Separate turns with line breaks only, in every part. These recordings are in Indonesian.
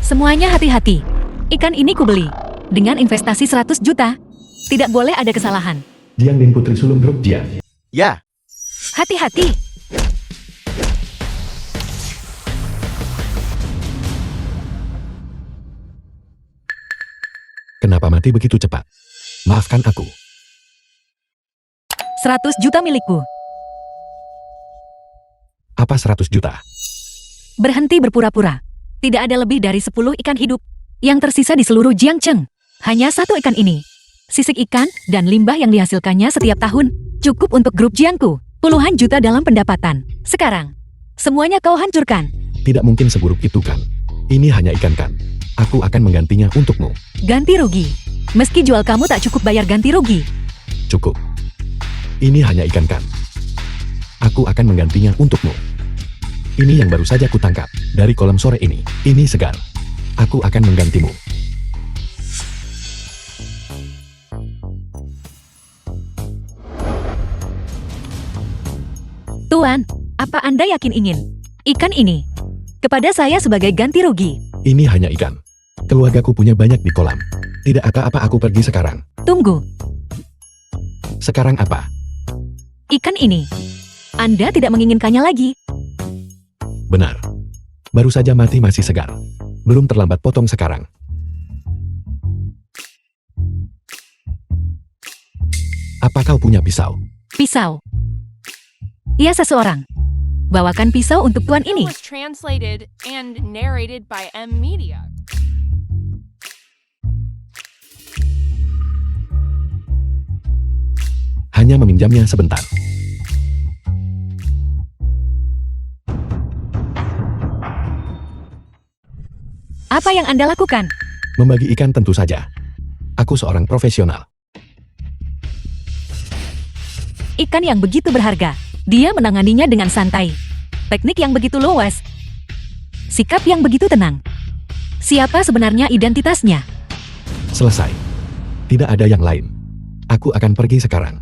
Semuanya hati-hati. Ikan ini kubeli. Dengan investasi 100 juta. Tidak boleh ada kesalahan.
Jiang Lin Putri Sulung Grup Jiang.
Ya,
Hati-hati.
Kenapa mati begitu cepat? Maafkan aku.
100 juta milikku.
Apa 100 juta?
Berhenti berpura-pura. Tidak ada lebih dari 10 ikan hidup yang tersisa di seluruh Jiangcheng. Hanya satu ikan ini. Sisik ikan dan limbah yang dihasilkannya setiap tahun cukup untuk grup Jiangku. Puluhan juta dalam pendapatan. Sekarang, semuanya kau hancurkan.
Tidak mungkin seburuk itu kan. Ini hanya ikan kan. Aku akan menggantinya untukmu.
Ganti rugi. Meski jual kamu tak cukup bayar ganti rugi.
Cukup. Ini hanya ikan kan. Aku akan menggantinya untukmu. Ini yang baru saja kutangkap dari kolam sore ini. Ini segar. Aku akan menggantimu.
Tuan, apa Anda yakin ingin ikan ini kepada saya sebagai ganti rugi?
Ini hanya ikan. Keluargaku punya banyak di kolam. Tidak apa-apa aku pergi sekarang.
Tunggu,
Sekarang apa?
ikan ini. Anda tidak menginginkannya lagi.
Benar. Baru saja mati masih segar. Belum terlambat potong sekarang. Apa kau punya pisau?
Pisau. Ia seseorang. Bawakan pisau untuk tuan
It
ini.
was translated and narrated by M Media.
Hanya meminjamnya sebentar.
Apa yang Anda lakukan?
Membagi ikan tentu saja. Aku seorang profesional.
Ikan yang begitu berharga. Dia menanganinya dengan santai. Teknik yang begitu luas. Sikap yang begitu tenang. Siapa sebenarnya identitasnya?
Selesai. Tidak ada yang lain. Aku akan pergi sekarang.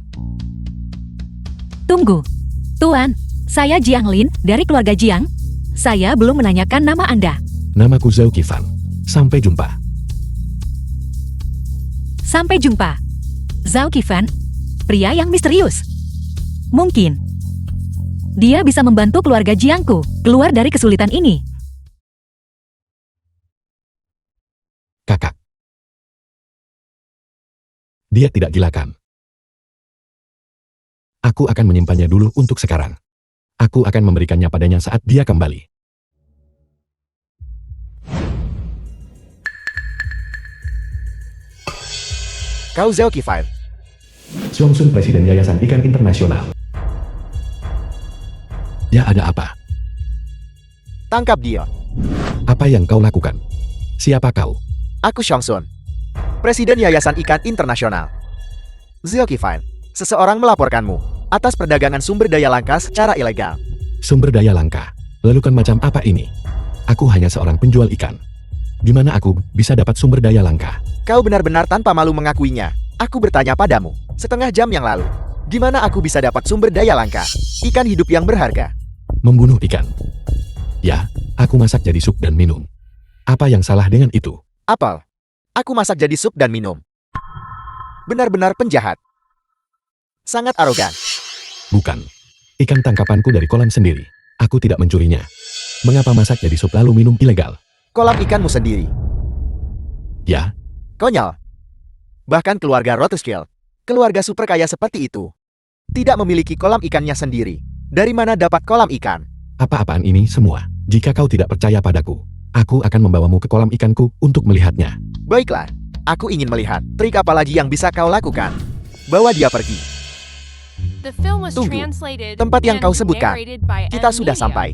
Tunggu. Tuan, saya Jiang Lin dari keluarga Jiang. Saya belum menanyakan nama Anda.
Namaku Zhao Qifan. Sampai jumpa.
Sampai jumpa. Zhao Qifan, pria yang misterius. Mungkin dia bisa membantu keluarga Jiangku keluar dari kesulitan ini.
Kakak. Dia tidak gila kan? Aku akan menyimpannya dulu untuk sekarang. Aku akan memberikannya padanya saat dia kembali.
kau Zhao Qifan.
Xiongsun Presiden Yayasan Ikan Internasional. Ya ada apa?
Tangkap dia.
Apa yang kau lakukan? Siapa kau?
Aku Xiongsun, Presiden Yayasan Ikan Internasional. Zhao Qifan, seseorang melaporkanmu atas perdagangan sumber daya langka secara ilegal.
Sumber daya langka. Lalu kan macam apa ini? Aku hanya seorang penjual ikan. Gimana aku bisa dapat sumber daya langka?
Kau benar-benar tanpa malu mengakuinya. Aku bertanya padamu setengah jam yang lalu. Gimana aku bisa dapat sumber daya langka? Ikan hidup yang berharga.
Membunuh ikan. Ya, aku masak jadi sup dan minum. Apa yang salah dengan itu?
Apel. Aku masak jadi sup dan minum. Benar-benar penjahat. Sangat arogan.
Bukan. Ikan tangkapanku dari kolam sendiri. Aku tidak mencurinya. Mengapa masak jadi sup lalu minum ilegal?
Kolam ikanmu sendiri.
Ya,
Konyol. Bahkan keluarga Rothschild, keluarga super kaya seperti itu, tidak memiliki kolam ikannya sendiri. Dari mana dapat kolam ikan?
apa-apaan ini semua? Jika kau tidak percaya padaku, aku akan membawamu ke kolam ikanku untuk melihatnya.
Baiklah, aku ingin melihat trik apa lagi yang bisa kau lakukan. Bawa dia pergi.
The film was
Tunggu.
translated
Tempat yang
and
kau sebutkan.
narrated by
Kita
M
sudah
Media.
sampai.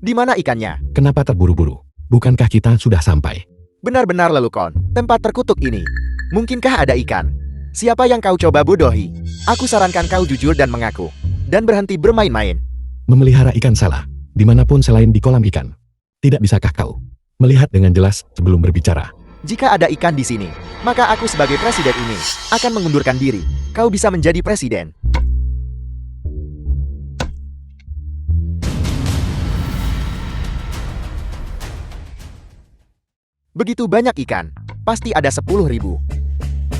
Di mana ikannya?
Kenapa terburu-buru? Bukankah kita sudah sampai?
Benar-benar lelukon. Tempat terkutuk ini. Mungkinkah ada ikan? Siapa yang kau coba bodohi? Aku sarankan kau jujur dan mengaku. Dan berhenti bermain-main.
Memelihara ikan salah, dimanapun selain di kolam ikan. Tidak bisakah kau melihat dengan jelas sebelum berbicara?
Jika ada ikan di sini, maka aku sebagai presiden ini akan mengundurkan diri. Kau bisa menjadi presiden. Begitu banyak ikan, pasti ada 10.000.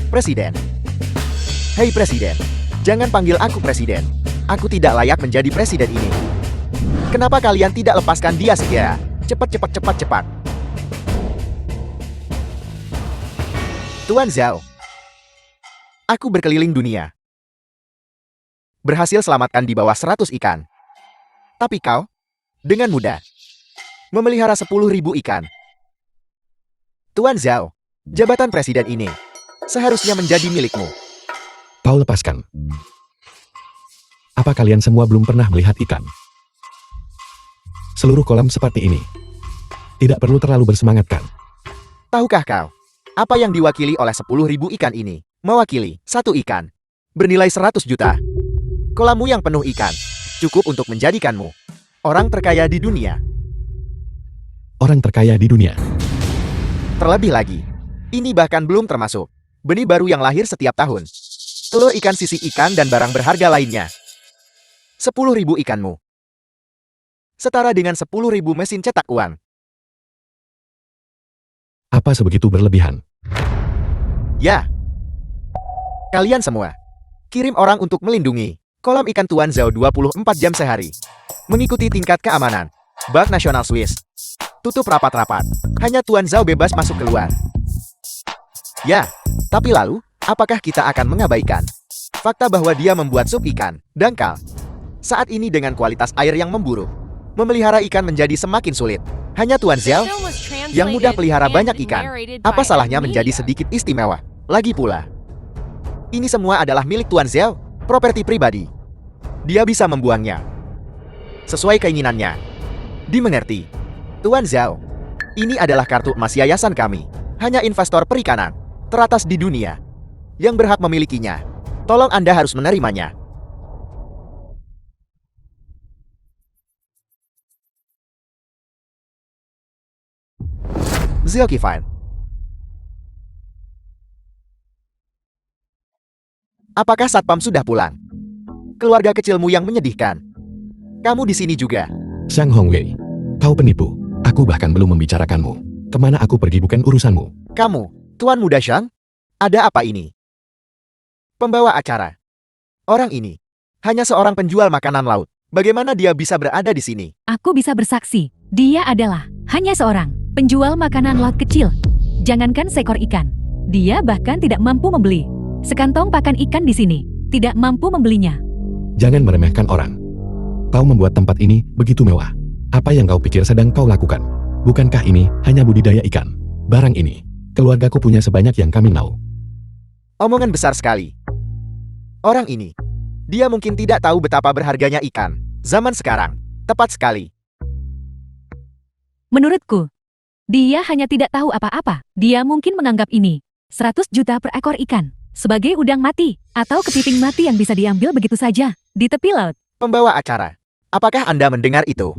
Presiden. Hei Presiden, jangan panggil aku Presiden. Aku tidak layak menjadi Presiden ini. Kenapa kalian tidak lepaskan dia segera? Cepat. Tuan Zhao. Aku berkeliling dunia. Berhasil selamatkan di bawah 100 ikan. Tapi kau, dengan mudah, memelihara 10.000 ikan. Tuan Zhao, jabatan presiden ini seharusnya menjadi milikmu.
Kau lepaskan. Apa kalian semua belum pernah melihat ikan? Seluruh kolam seperti ini. Tidak perlu terlalu bersemangat kan?
Tahukah kau, apa yang diwakili oleh 10.000 ikan ini? Mewakili satu ikan bernilai 100 juta. Kolammu yang penuh ikan cukup untuk menjadikanmu orang terkaya di dunia.
Orang terkaya di dunia.
Terlebih lagi, ini bahkan belum termasuk benih baru yang lahir setiap tahun, telur ikan, sisik ikan, dan barang berharga lainnya. 10.000 ikanmu setara dengan 10.000 mesin cetak uang.
Apa sebegitu berlebihan?
Ya. Kalian semua kirim orang untuk melindungi kolam ikan Tuan Zhao 24 jam sehari. Mengikuti tingkat keamanan Bank Nasional Swiss. Tutup rapat-rapat. Hanya Tuan Zhao bebas masuk keluar. Ya, tapi lalu, apakah kita akan mengabaikan fakta bahwa dia membuat sup ikan dangkal? Saat ini dengan kualitas air yang memburuk, memelihara ikan menjadi semakin sulit. Hanya Tuan Zhao yang mudah pelihara banyak ikan. Apa salahnya menjadi sedikit istimewa? Lagi pula, ini semua adalah milik Tuan Zhao, properti pribadi. Dia bisa membuangnya sesuai keinginannya. Dimengerti, Tuan Zhao. Ini adalah kartu emas yayasan kami. Hanya investor perikanan teratas di dunia yang berhak memilikinya. Tolong Anda harus menerimanya. Zhao Qifan. Apakah Satpam sudah pulang? Keluarga kecilmu yang menyedihkan. Kamu di sini juga.
Zhang Hongwei, kau penipu. Aku bahkan belum membicarakanmu. Kemana aku pergi bukan urusanmu.
Kamu, Tuan Muda Shang? Ada apa ini? Pembawa acara. Orang ini hanya seorang penjual makanan laut. Bagaimana dia bisa berada di sini?
Aku bisa bersaksi, dia adalah hanya seorang penjual makanan laut kecil. Jangankan seekor ikan, dia bahkan tidak mampu membeli sekantong pakan ikan di sini. Tidak mampu membelinya.
Jangan meremehkan orang. Kau membuat tempat ini begitu mewah. Apa yang kau pikir sedang kau lakukan? Bukankah ini hanya budidaya ikan? Barang ini, keluargaku punya sebanyak yang kami tahu.
Omongan besar sekali. Orang ini, dia mungkin tidak tahu betapa berharganya ikan zaman sekarang. Tepat sekali.
Menurutku, dia hanya tidak tahu apa-apa. Dia mungkin menganggap ini 100 juta per ekor ikan sebagai udang mati atau kepiting mati yang bisa diambil begitu saja di tepi laut.
Pembawa acara, apakah Anda mendengar itu?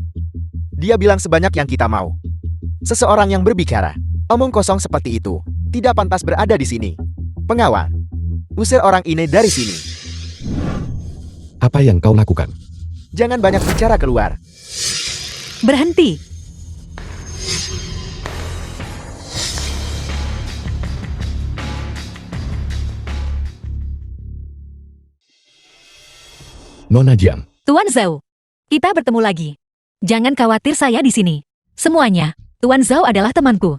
Dia bilang sebanyak yang kita mau. Seseorang yang berbicara, omong kosong seperti itu, tidak pantas berada di sini. Pengawal, usir orang ini dari sini.
Apa yang kau lakukan?
Jangan banyak bicara, keluar.
Berhenti.
Nona Jiang,
Tuan Zhao, kita bertemu lagi. Jangan khawatir, saya di sini. Semuanya, Tuan Zhao adalah temanku.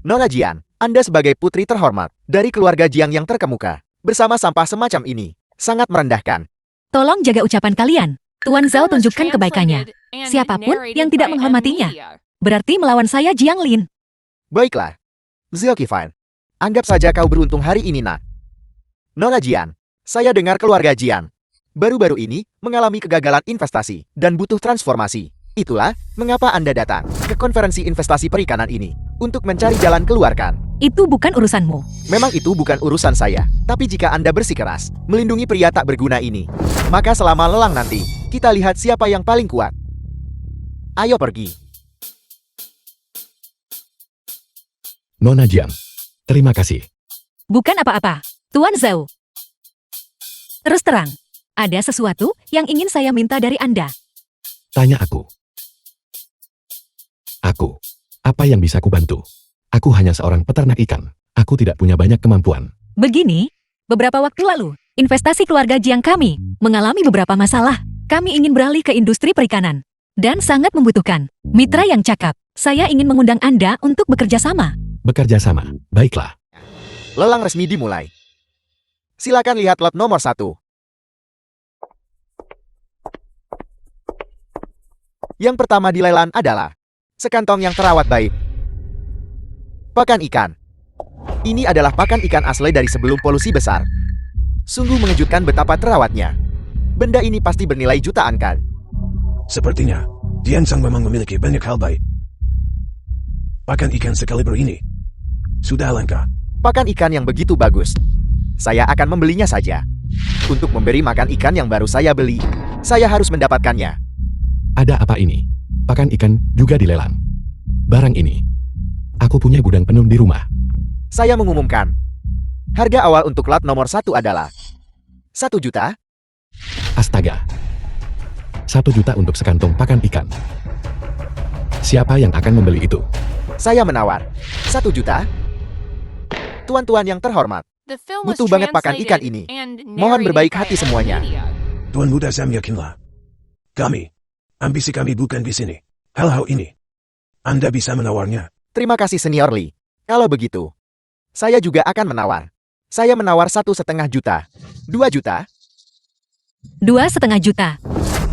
Nona Jian, Anda sebagai putri terhormat dari keluarga Jiang yang terkemuka, bersama sampah semacam ini, sangat merendahkan.
Tolong jaga ucapan kalian. Tuan Zhao tunjukkan kebaikannya. Siapapun yang tidak menghormatinya, berarti melawan saya, Jiang Lin.
Baiklah. Zhao Qifan, anggap saja kau beruntung hari ini, nak. Nona Jian, saya dengar keluarga Jiang baru-baru ini mengalami kegagalan investasi dan butuh transformasi. Itulah mengapa Anda datang ke konferensi investasi perikanan ini untuk mencari jalan keluar, kan?
Itu bukan urusanmu.
Memang itu bukan urusan saya. Tapi jika Anda bersikeras melindungi pria tak berguna ini, maka selama lelang nanti, kita lihat siapa yang paling kuat. Ayo pergi.
Nona Jiang, terima kasih.
Bukan apa-apa, Tuan Zhao. Terus terang, ada sesuatu yang ingin saya minta dari Anda.
Tanya aku. Aku Apa yang bisa kubantu? Aku hanya seorang peternak ikan. Aku tidak punya banyak kemampuan.
Begini, beberapa waktu lalu, investasi keluarga Jiang kami mengalami beberapa masalah. Kami ingin beralih ke industri perikanan dan sangat membutuhkan mitra yang cakap. Saya ingin mengundang Anda untuk bekerja sama.
Bekerja sama. Baiklah.
Lelang resmi dimulai. Silakan lihat lot nomor 1. Yang pertama dilelang adalah sekantong yang terawat baik. Pakan ikan. Ini adalah pakan ikan asli dari sebelum polusi besar. Sungguh mengejutkan betapa terawatnya. Benda ini pasti bernilai jutaan kan?
Sepertinya, Diansang memang memiliki banyak hal baik. Pakan ikan sekaliber ini sudah langka.
Pakan ikan yang begitu bagus. Saya akan membelinya saja. Untuk memberi makan ikan yang baru saya beli, saya harus mendapatkannya.
Ada apa ini? Pakan ikan juga dilelang. Barang ini. Aku punya gudang penuh di rumah.
Saya mengumumkan. Harga awal untuk lot nomor 1 adalah 1 juta.
Astaga. 1 juta untuk sekantong pakan ikan. Siapa yang akan membeli itu?
Saya menawar 1 juta. Tuan-tuan yang terhormat,
The film was
butuh banget pakan ikan
translated
ini.
and
Mohon
narrated
berbaik
by
hati
M
semuanya.
Media.
Tuan Muda Sam yakinlah. Ambisi kami bukan di sini. Hal-hal ini. Anda bisa menawarnya.
Terima kasih Senior Lee. Kalau begitu, saya juga akan menawar. Saya menawar 1,5 juta. 2 juta?
2,5 juta.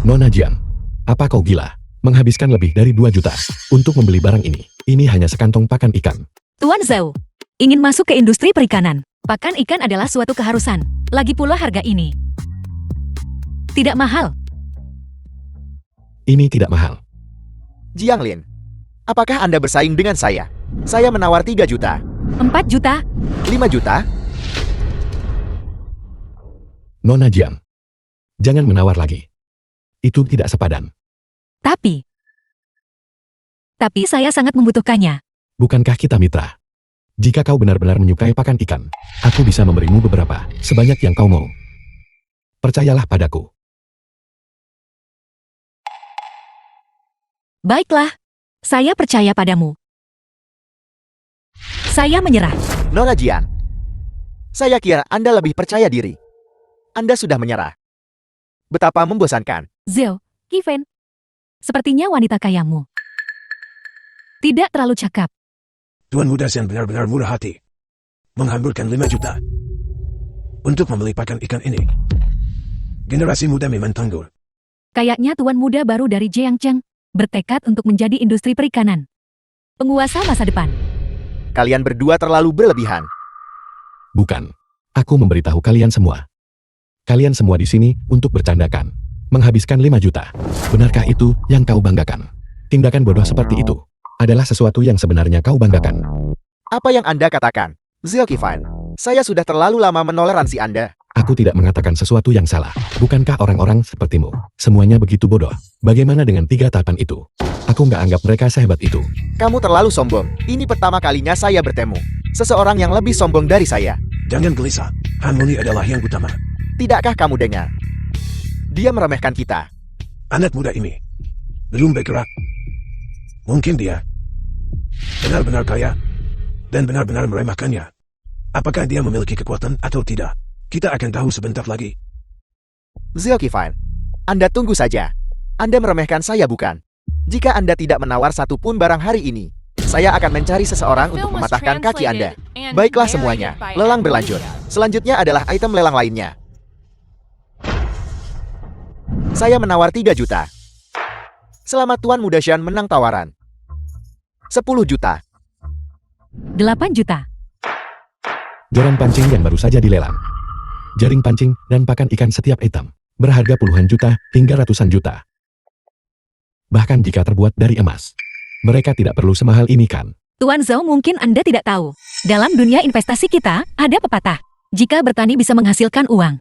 Nona Jiang, apa kau gila? Menghabiskan lebih dari 2 juta untuk membeli barang ini. Ini hanya sekantong pakan ikan.
Tuan Zhao, ingin masuk ke industri perikanan. Pakan ikan adalah suatu keharusan. Lagi pula harga ini tidak mahal.
Ini tidak mahal.
Jiang Lin, apakah Anda bersaing dengan saya? Saya menawar 3 juta.
4 juta.
5 juta?
Nona Jiang, jangan menawar lagi. Itu tidak sepadan.
Tapi saya sangat membutuhkannya.
Bukankah kita mitra? Jika kau benar-benar menyukai pakan ikan, aku bisa memberimu beberapa, sebanyak yang kau mau. Percayalah padaku.
Baiklah, saya percaya padamu. Saya menyerah.
Nona Jian, saya kira Anda lebih percaya diri. Anda sudah menyerah. Betapa membosankan.
Zhao, Kiven. Sepertinya wanita kayamu tidak terlalu cakap.
Tuan Muda Sam benar-benar murah hati. Menghamburkan 5 juta. Untuk membeli pakan ikan ini. Generasi muda memang tangguh.
Kayaknya tuan muda baru dari Jiangcheng bertekad untuk menjadi industri perikanan. Penguasa masa depan.
Kalian berdua terlalu berlebihan.
Bukan. Aku memberitahu kalian semua. Kalian semua di sini untuk bercandakan. Menghabiskan 5 juta. Benarkah itu yang kau banggakan? Tindakan bodoh seperti itu adalah sesuatu yang sebenarnya kau banggakan.
Apa yang Anda katakan? Zhao Qifan, saya sudah terlalu lama menoleransi Anda.
Aku tidak mengatakan sesuatu yang salah. Bukankah orang-orang sepertimu semuanya begitu bodoh? Bagaimana dengan 3 tahapan itu? Aku nggak anggap mereka sehebat itu.
Kamu terlalu sombong. Ini pertama kalinya saya bertemu seseorang yang lebih sombong dari saya.
Jangan gelisah. Harmoni adalah yang utama.
Tidakkah kamu dengar? Dia meremehkan kita.
Anak muda ini belum bergerak. Mungkin dia benar-benar kaya dan benar-benar meremehkannya. Apakah dia memiliki kekuatan atau tidak? Kita akan tahu sebentar lagi.
Zhao Qifan, Anda tunggu saja. Anda meremehkan saya bukan? Jika Anda tidak menawar satu pun barang hari ini, saya akan mencari seseorang untuk mematahkan kaki Anda. Baiklah semuanya, lelang berlanjut. Selanjutnya adalah item lelang lainnya. Saya menawar 3 juta. Selamat Tuan Muda Shan menang tawaran. 10 juta.
8 juta.
Joran pancing yang baru saja dilelang. Jaring pancing dan pakan ikan setiap item. Berharga puluhan juta hingga ratusan juta. Bahkan jika terbuat dari emas. Mereka tidak perlu semahal ini kan?
Tuan Zhao, mungkin Anda tidak tahu. Dalam dunia investasi kita, ada pepatah. Jika bertani bisa menghasilkan uang,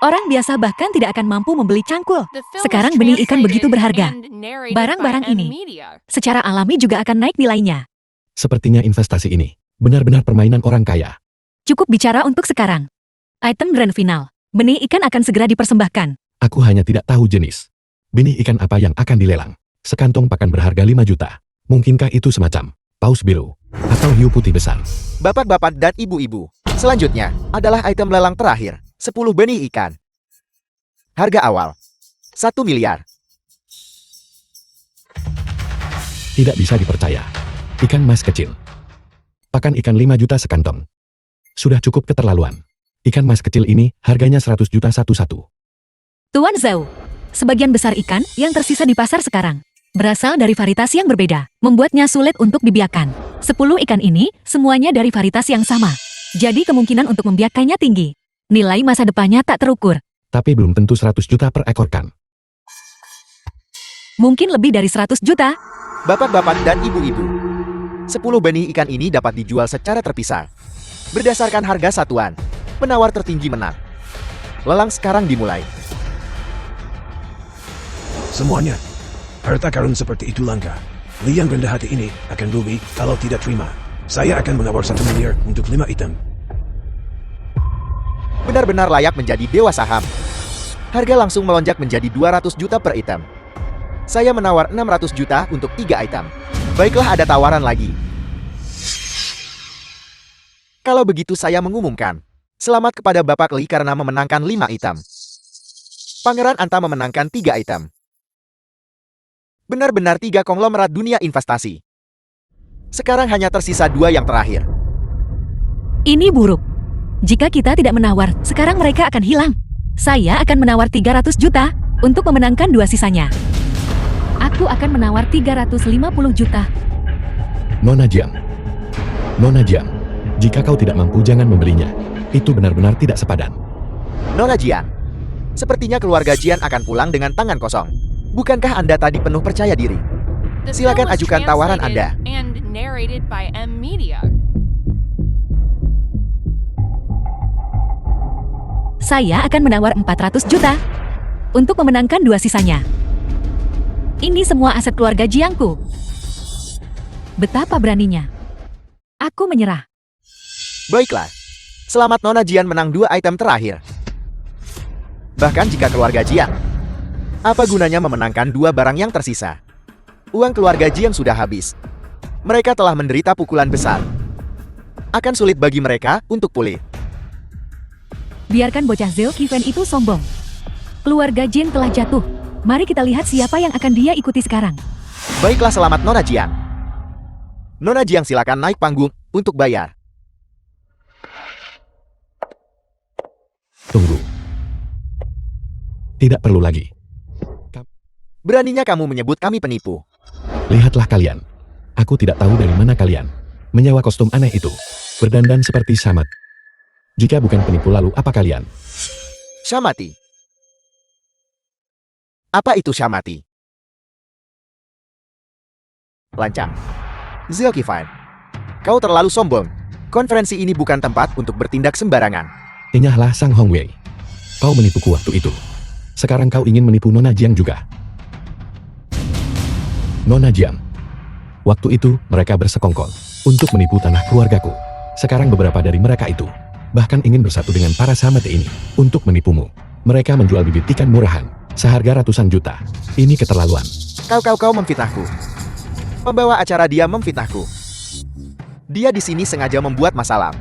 orang biasa bahkan tidak akan mampu membeli cangkul.
The film
Sekarang
was
benih ikan begitu
translated
berharga.
and narrated
Barang-barang
by M
ini
Media.
secara alami juga akan naik nilainya.
Sepertinya investasi ini benar-benar permainan orang kaya.
Cukup bicara untuk sekarang. Item grand final. Benih ikan akan segera dipersembahkan.
Aku hanya tidak tahu jenis benih ikan apa yang akan dilelang. Sekantong pakan berharga 5 juta. Mungkinkah itu semacam paus biru, atau hiu putih besar.
Bapak-bapak dan ibu-ibu, selanjutnya adalah item lelang terakhir, 10 benih ikan. Harga awal, 1 miliar.
Tidak bisa dipercaya. Ikan mas kecil. Pakan ikan 5 juta sekantong. Sudah cukup keterlaluan. Ikan mas kecil ini harganya 100 juta satu-satu.
Tuan Zhao, sebagian besar ikan yang tersisa di pasar sekarang berasal dari varietas yang berbeda, membuatnya sulit untuk dibiarkan. 10 ikan ini semuanya dari varietas yang sama. Jadi kemungkinan untuk membiarkannya tinggi. Nilai masa depannya tak terukur.
Tapi belum tentu 100 juta per ekor kan.
Mungkin lebih dari 100 juta.
Bapak-bapak dan ibu-ibu, 10 benih ikan ini dapat dijual secara terpisah. Berdasarkan harga satuan, penawar tertinggi menang. Lelang sekarang dimulai.
Semuanya. Harta karun seperti itu langka. Liang rendah hati ini akan rugi kalau tidak terima. Saya akan menawar 1 miliar untuk 5 item.
Benar-benar layak menjadi dewa saham. Harga langsung melonjak menjadi 200 juta per item. Saya menawar 600 juta untuk 3 item. Baiklah, ada tawaran lagi. Kalau begitu saya mengumumkan. Selamat kepada Bapak Li karena memenangkan 5 item. Pangeran Anta memenangkan 3 item. Benar-benar 3 konglomerat dunia investasi. Sekarang hanya tersisa 2 yang terakhir.
Ini buruk. Jika kita tidak menawar, sekarang mereka akan hilang. Saya akan menawar 300 juta untuk memenangkan 2 sisanya. Aku akan menawar 350 juta.
Nona Jiang. Nona Jiang, jika kau tidak mampu jangan membelinya. Itu benar-benar tidak sepadan.
Nona Jian, sepertinya keluarga Jian akan pulang dengan tangan kosong. Bukankah Anda tadi penuh percaya diri?
The
Silakan
film was
ajukan tawaran
translated
Anda.
and narrated by M Media.
Saya akan menawar 400 juta untuk memenangkan 2 sisanya. Ini semua aset keluarga Jiangku. Betapa beraninya. Aku menyerah.
Baiklah. Selamat Nona Jian menang 2 item terakhir. Bahkan jika keluarga Jian, apa gunanya memenangkan 2 barang yang tersisa? Uang keluarga Jian sudah habis. Mereka telah menderita pukulan besar. Akan sulit bagi mereka untuk pulih.
Biarkan bocah Zhao Qifen itu sombong. Keluarga Jin telah jatuh. Mari kita lihat siapa yang akan dia ikuti sekarang.
Baiklah, selamat Nona Jian. Nona Jian silakan naik panggung untuk bayar.
Tunggu. Tidak perlu lagi.
Beraninya kamu menyebut kami penipu.
Lihatlah kalian. Aku tidak tahu dari mana kalian menyewa kostum aneh itu. Berdandan seperti Samat. Jika bukan penipu lalu apa kalian?
Syamati. Apa itu Syamati? Lancang. Zhao Qifen, kau terlalu sombong. Konferensi ini bukan tempat untuk bertindak sembarangan.
Enyahlah Sang Hongwei. Kau menipuku waktu itu. Sekarang kau ingin menipu Nona Jiang juga. Nona Jiang. Waktu itu mereka bersekongkol untuk menipu tanah keluargaku. Sekarang beberapa dari mereka itu bahkan ingin bersatu dengan para Samate ini untuk menipumu. Mereka menjual bibit ikan murahan seharga ratusan juta. Ini keterlaluan.
Kau memfitnahku. Pembawa acara dia memfitnahku. Dia di sini sengaja membuat masalah.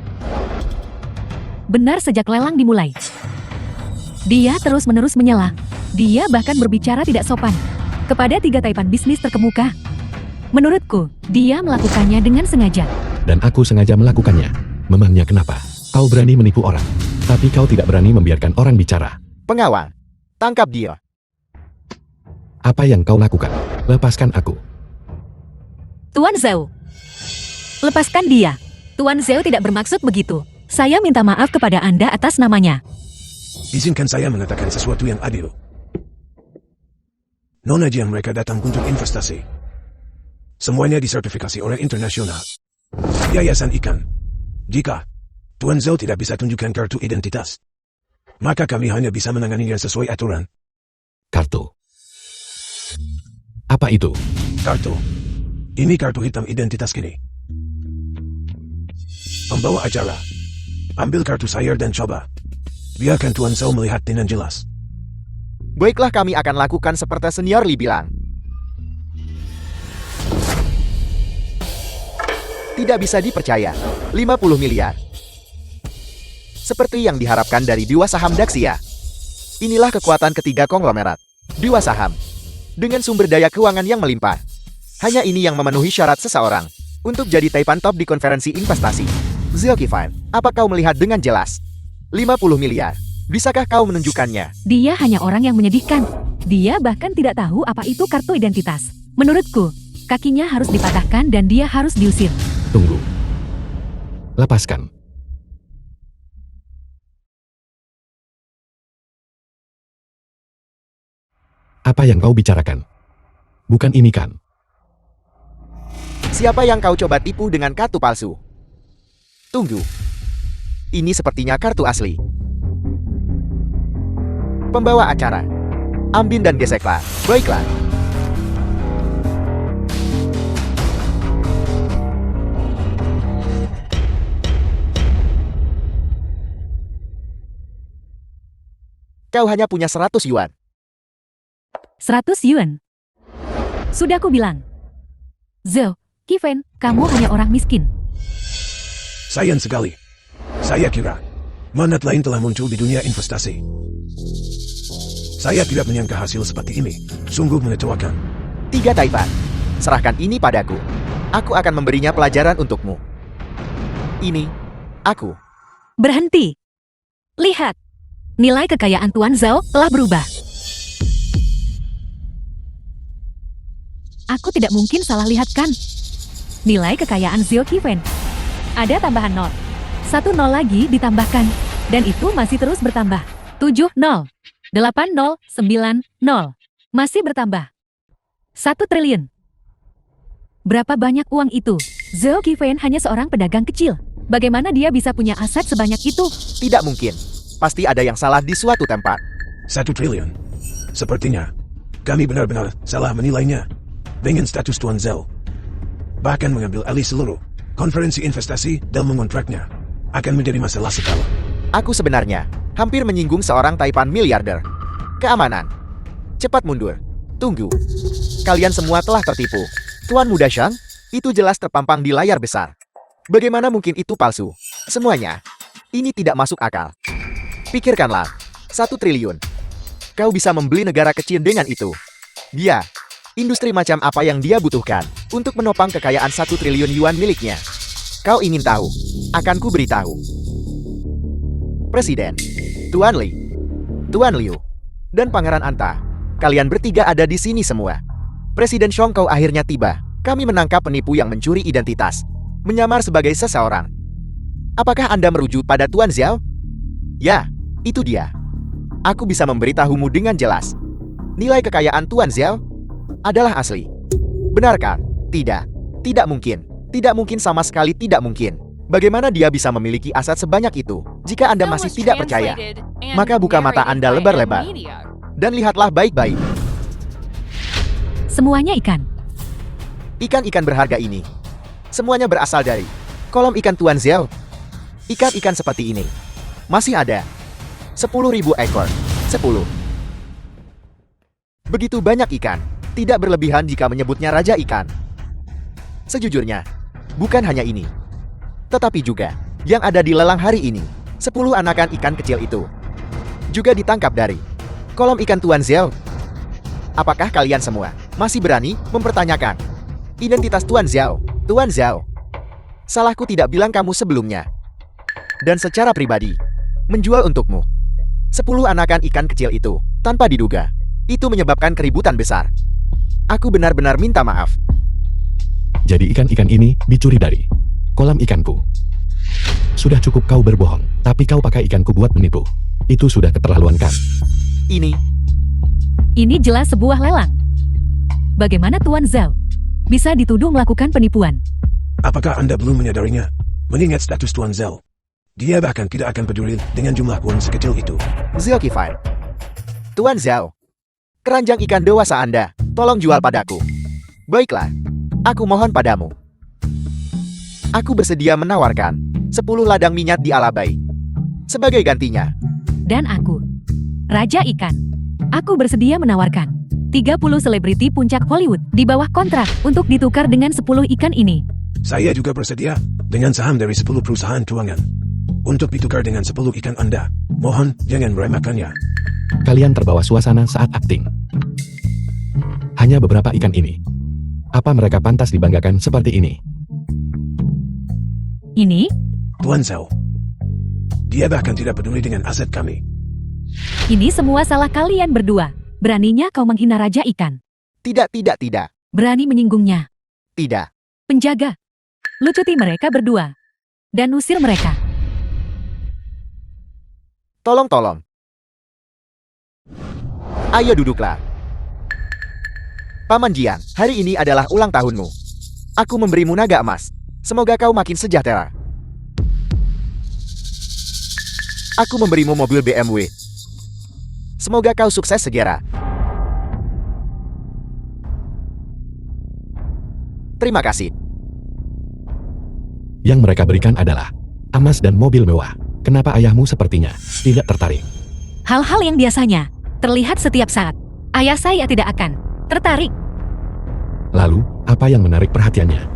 Benar sejak lelang dimulai. Dia terus-menerus menyela. Dia bahkan berbicara tidak sopan kepada 3 taipan bisnis terkemuka. Menurutku, dia melakukannya dengan sengaja.
Dan aku sengaja melakukannya. Memangnya kenapa? Kau berani menipu orang, tapi kau tidak berani membiarkan orang bicara.
Pengawal, tangkap dia.
Apa yang kau lakukan? Lepaskan aku.
Tuan Zhao, lepaskan dia. Tuan Zhao tidak bermaksud begitu. Saya minta maaf kepada Anda atas namanya.
Izinkan saya mengatakan sesuatu yang adil. Nona Jiang mereka datang untuk investasi. Semuanya disertifikasi oleh internasional. Yayasan ikan. Jika Tuan Zhao tidak bisa tunjukkan kartu identitas, maka kami hanya bisa menanganinya sesuai aturan.
Kartu. Apa itu?
Kartu. Ini kartu hitam identitas kini. Pembawa acara. Ambil kartu saya dan coba. Biarkan Tuan Zhao melihat dengan jelas.
Baiklah, kami akan lakukan seperti senior Li bilang. Tidak bisa dipercaya. 50 miliar. Seperti yang diharapkan dari Dewa Saham Daxia. Inilah kekuatan ketiga konglomerat. Dewa Saham. Dengan sumber daya keuangan yang melimpah. Hanya ini yang memenuhi syarat seseorang untuk jadi Taipan top di konferensi investasi. Zhao Qifan, apa kau melihat dengan jelas? 50 miliar. Bisakah kau menunjukkannya?
Dia hanya orang yang menyedihkan. Dia bahkan tidak tahu apa itu kartu identitas. Menurutku, kakinya harus dipatahkan dan dia harus diusir.
Tunggu. Lepaskan. Apa yang kau bicarakan? Bukan ini kan?
Siapa yang kau coba tipu dengan kartu palsu? Tunggu. Ini sepertinya kartu asli. Pembawa acara. Ambin dan geseklah. Baiklah. Kau hanya punya 100 yuan.
100 yuan. Sudah aku bilang. Zhao Qifan, kamu hanya orang miskin.
Sayang sekali. Saya kira manat lain telah muncul di dunia investasi. Saya tidak menyangka hasil seperti ini. Sungguh mengecewakan.
3 Taipan. Serahkan ini padaku. Aku akan memberinya pelajaran untukmu. Ini, aku.
Berhenti. Lihat. Nilai kekayaan Tuan Zhao telah berubah. Aku tidak mungkin salah lihat kan? Nilai kekayaan Zhao Qifan. Ada tambahan 0. 1 0 lagi ditambahkan. Dan itu masih terus bertambah. 7 0. 8 0. 9 0. Masih bertambah. 1 triliun. Berapa banyak uang itu? Zhao Qifan hanya seorang pedagang kecil. Bagaimana dia bisa punya aset sebanyak itu?
Tidak mungkin. Pasti ada yang salah di suatu tempat.
1 triliun. Sepertinya kami benar-benar salah menilainya. Dengan status Tuan Zhao. Bahkan mengambil alih seluruh konferensi investasi dan mengontraknya akan menjadi masalah skala.
Aku sebenarnya hampir menyinggung seorang Taipan miliarder. Keamanan. Cepat mundur. Tunggu. Kalian semua telah tertipu. Tuan Muda Shang, itu jelas terpampang di layar besar. Bagaimana mungkin itu palsu? Semuanya. Ini tidak masuk akal. Pikirkanlah. 1 triliun. Kau bisa membeli negara kecil dengan itu. Dia. Industri macam apa yang dia butuhkan untuk menopang kekayaan 1 triliun yuan miliknya? Kau ingin tahu? Akan ku beritahu. Presiden, Tuan Li, Tuan Liu, dan Pangeran Anta. Kalian bertiga ada di sini semua. Presiden Shongkou akhirnya tiba. Kami menangkap penipu yang mencuri identitas, menyamar sebagai seseorang. Apakah Anda merujuk pada Tuan Zhao? Ya, itu dia. Aku bisa memberitahumu dengan jelas. Nilai kekayaan Tuan Zhao adalah asli. Benarkah? Tidak. Tidak mungkin. Tidak mungkin, sama sekali tidak mungkin. Bagaimana dia bisa memiliki aset sebanyak itu? Jika Anda masih tidak percaya, maka buka mata Anda lebar-lebar. Dan lihatlah baik-baik.
Semuanya ikan.
Ikan-ikan berharga ini. Semuanya berasal dari kolam ikan Tuan Zhao. Ikan-ikan seperti ini. Masih ada. 10.000 ekor. 10. Begitu banyak ikan. Tidak berlebihan jika menyebutnya Raja Ikan. Sejujurnya, bukan hanya ini. Tetapi juga, yang ada di lelang hari ini, 10 anakan ikan kecil itu. Juga ditangkap dari kolam ikan Tuan Zhao. Apakah kalian semua masih berani mempertanyakan identitas Tuan Zhao? Tuan Zhao, salahku tidak bilang kamu sebelumnya. Dan secara pribadi, menjual untukmu 10 anakan ikan kecil itu, tanpa diduga. Itu menyebabkan keributan besar. Aku benar-benar minta maaf.
Jadi ikan-ikan ini dicuri dari kolam ikanku. Sudah cukup kau berbohong, tapi kau pakai ikanku buat menipu. Itu sudah keterlaluan kan?
Ini jelas sebuah lelang. Bagaimana Tuan Zhao bisa dituduh melakukan penipuan?
Apakah Anda belum menyadarinya? Mengingat status Tuan Zhao, dia bahkan tidak akan peduli dengan jumlah uang sekecil itu.
Zhao Qifan. Tuan Zhao, keranjang ikan dewasa Anda, tolong jual padaku. Baiklah, aku mohon padamu. Aku bersedia menawarkan 10 ladang minyak di Alabai. Sebagai gantinya.
Dan aku, Raja Ikan. Aku bersedia menawarkan 30 selebriti puncak Hollywood di bawah kontrak untuk ditukar dengan 10 ikan ini.
Saya juga bersedia dengan saham dari 10 perusahaan keuangan. Untuk ditukar dengan 10 ikan Anda. Mohon jangan meremehkannya.
Kalian terbawa suasana saat akting. Hanya beberapa ikan ini. Apa mereka pantas dibanggakan seperti ini?
Ini?
Tuan Zhao. Dia bahkan tidak peduli dengan aset kami.
Ini semua salah kalian berdua. Beraninya kau menghina Raja Ikan.
Tidak.
Berani menyinggungnya.
Tidak.
Penjaga. Lucuti mereka berdua. Dan usir mereka.
Tolong. Ayo duduklah. Paman Jian, hari ini adalah ulang tahunmu. Aku memberimu naga emas. Semoga kau makin sejahtera. Aku memberimu mobil BMW. Semoga kau sukses segera. Terima kasih.
Yang mereka berikan adalah emas dan mobil mewah. Kenapa ayahmu sepertinya tidak tertarik?
Hal-hal yang biasanya terlihat setiap saat. Ayah saya tidak akan tertarik.
Lalu, apa yang menarik perhatiannya?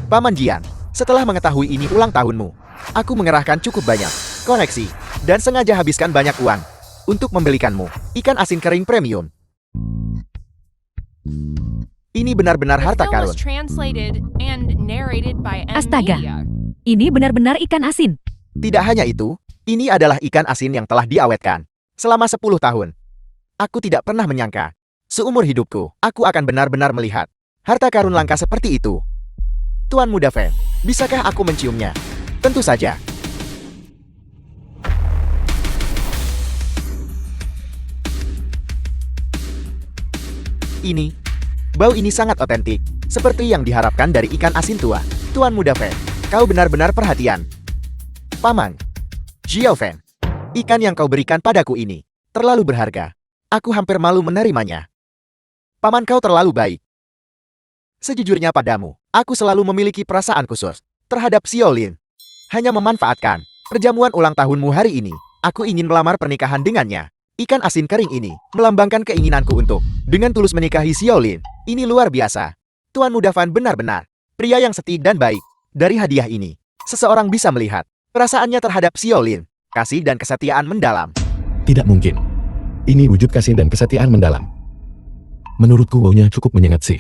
Paman Jian, setelah mengetahui ini ulang tahunmu, aku mengerahkan cukup banyak koneksi dan sengaja habiskan banyak uang untuk membelikanmu ikan asin kering premium. Ini benar-benar
The
harta
film
karun.
was translated and narrated by M
Astaga.
Media.
Ini benar-benar ikan asin.
Tidak hanya itu, ini adalah ikan asin yang telah diawetkan selama 10 tahun. Aku tidak pernah menyangka, seumur hidupku, aku akan benar-benar melihat harta karun langka seperti itu. Tuan Muda Fan, bisakah aku menciumnya? Tentu saja. Bau ini sangat otentik, seperti yang diharapkan dari ikan asin tua. Tuan Muda Fan, kau benar-benar perhatian. Paman, Xiao Fan, ikan yang kau berikan padaku ini terlalu berharga. Aku hampir malu menerimanya. Paman, kau terlalu baik. Sejujurnya padamu, aku selalu memiliki perasaan khusus terhadap Xiaolin. Hanya memanfaatkan perjamuan ulang tahunmu hari ini, aku ingin melamar pernikahan dengannya. Ikan asin kering ini melambangkan keinginanku untuk dengan tulus menikahi Xiaolin. Ini luar biasa. Tuan Muda Fan benar-benar pria yang setia dan baik. Dari hadiah ini, seseorang bisa melihat perasaannya terhadap Xiaolin. Kasih dan kesetiaan mendalam.
Tidak mungkin. Ini wujud kasih dan kesetiaan mendalam. Menurutku baunya cukup menyengat sih.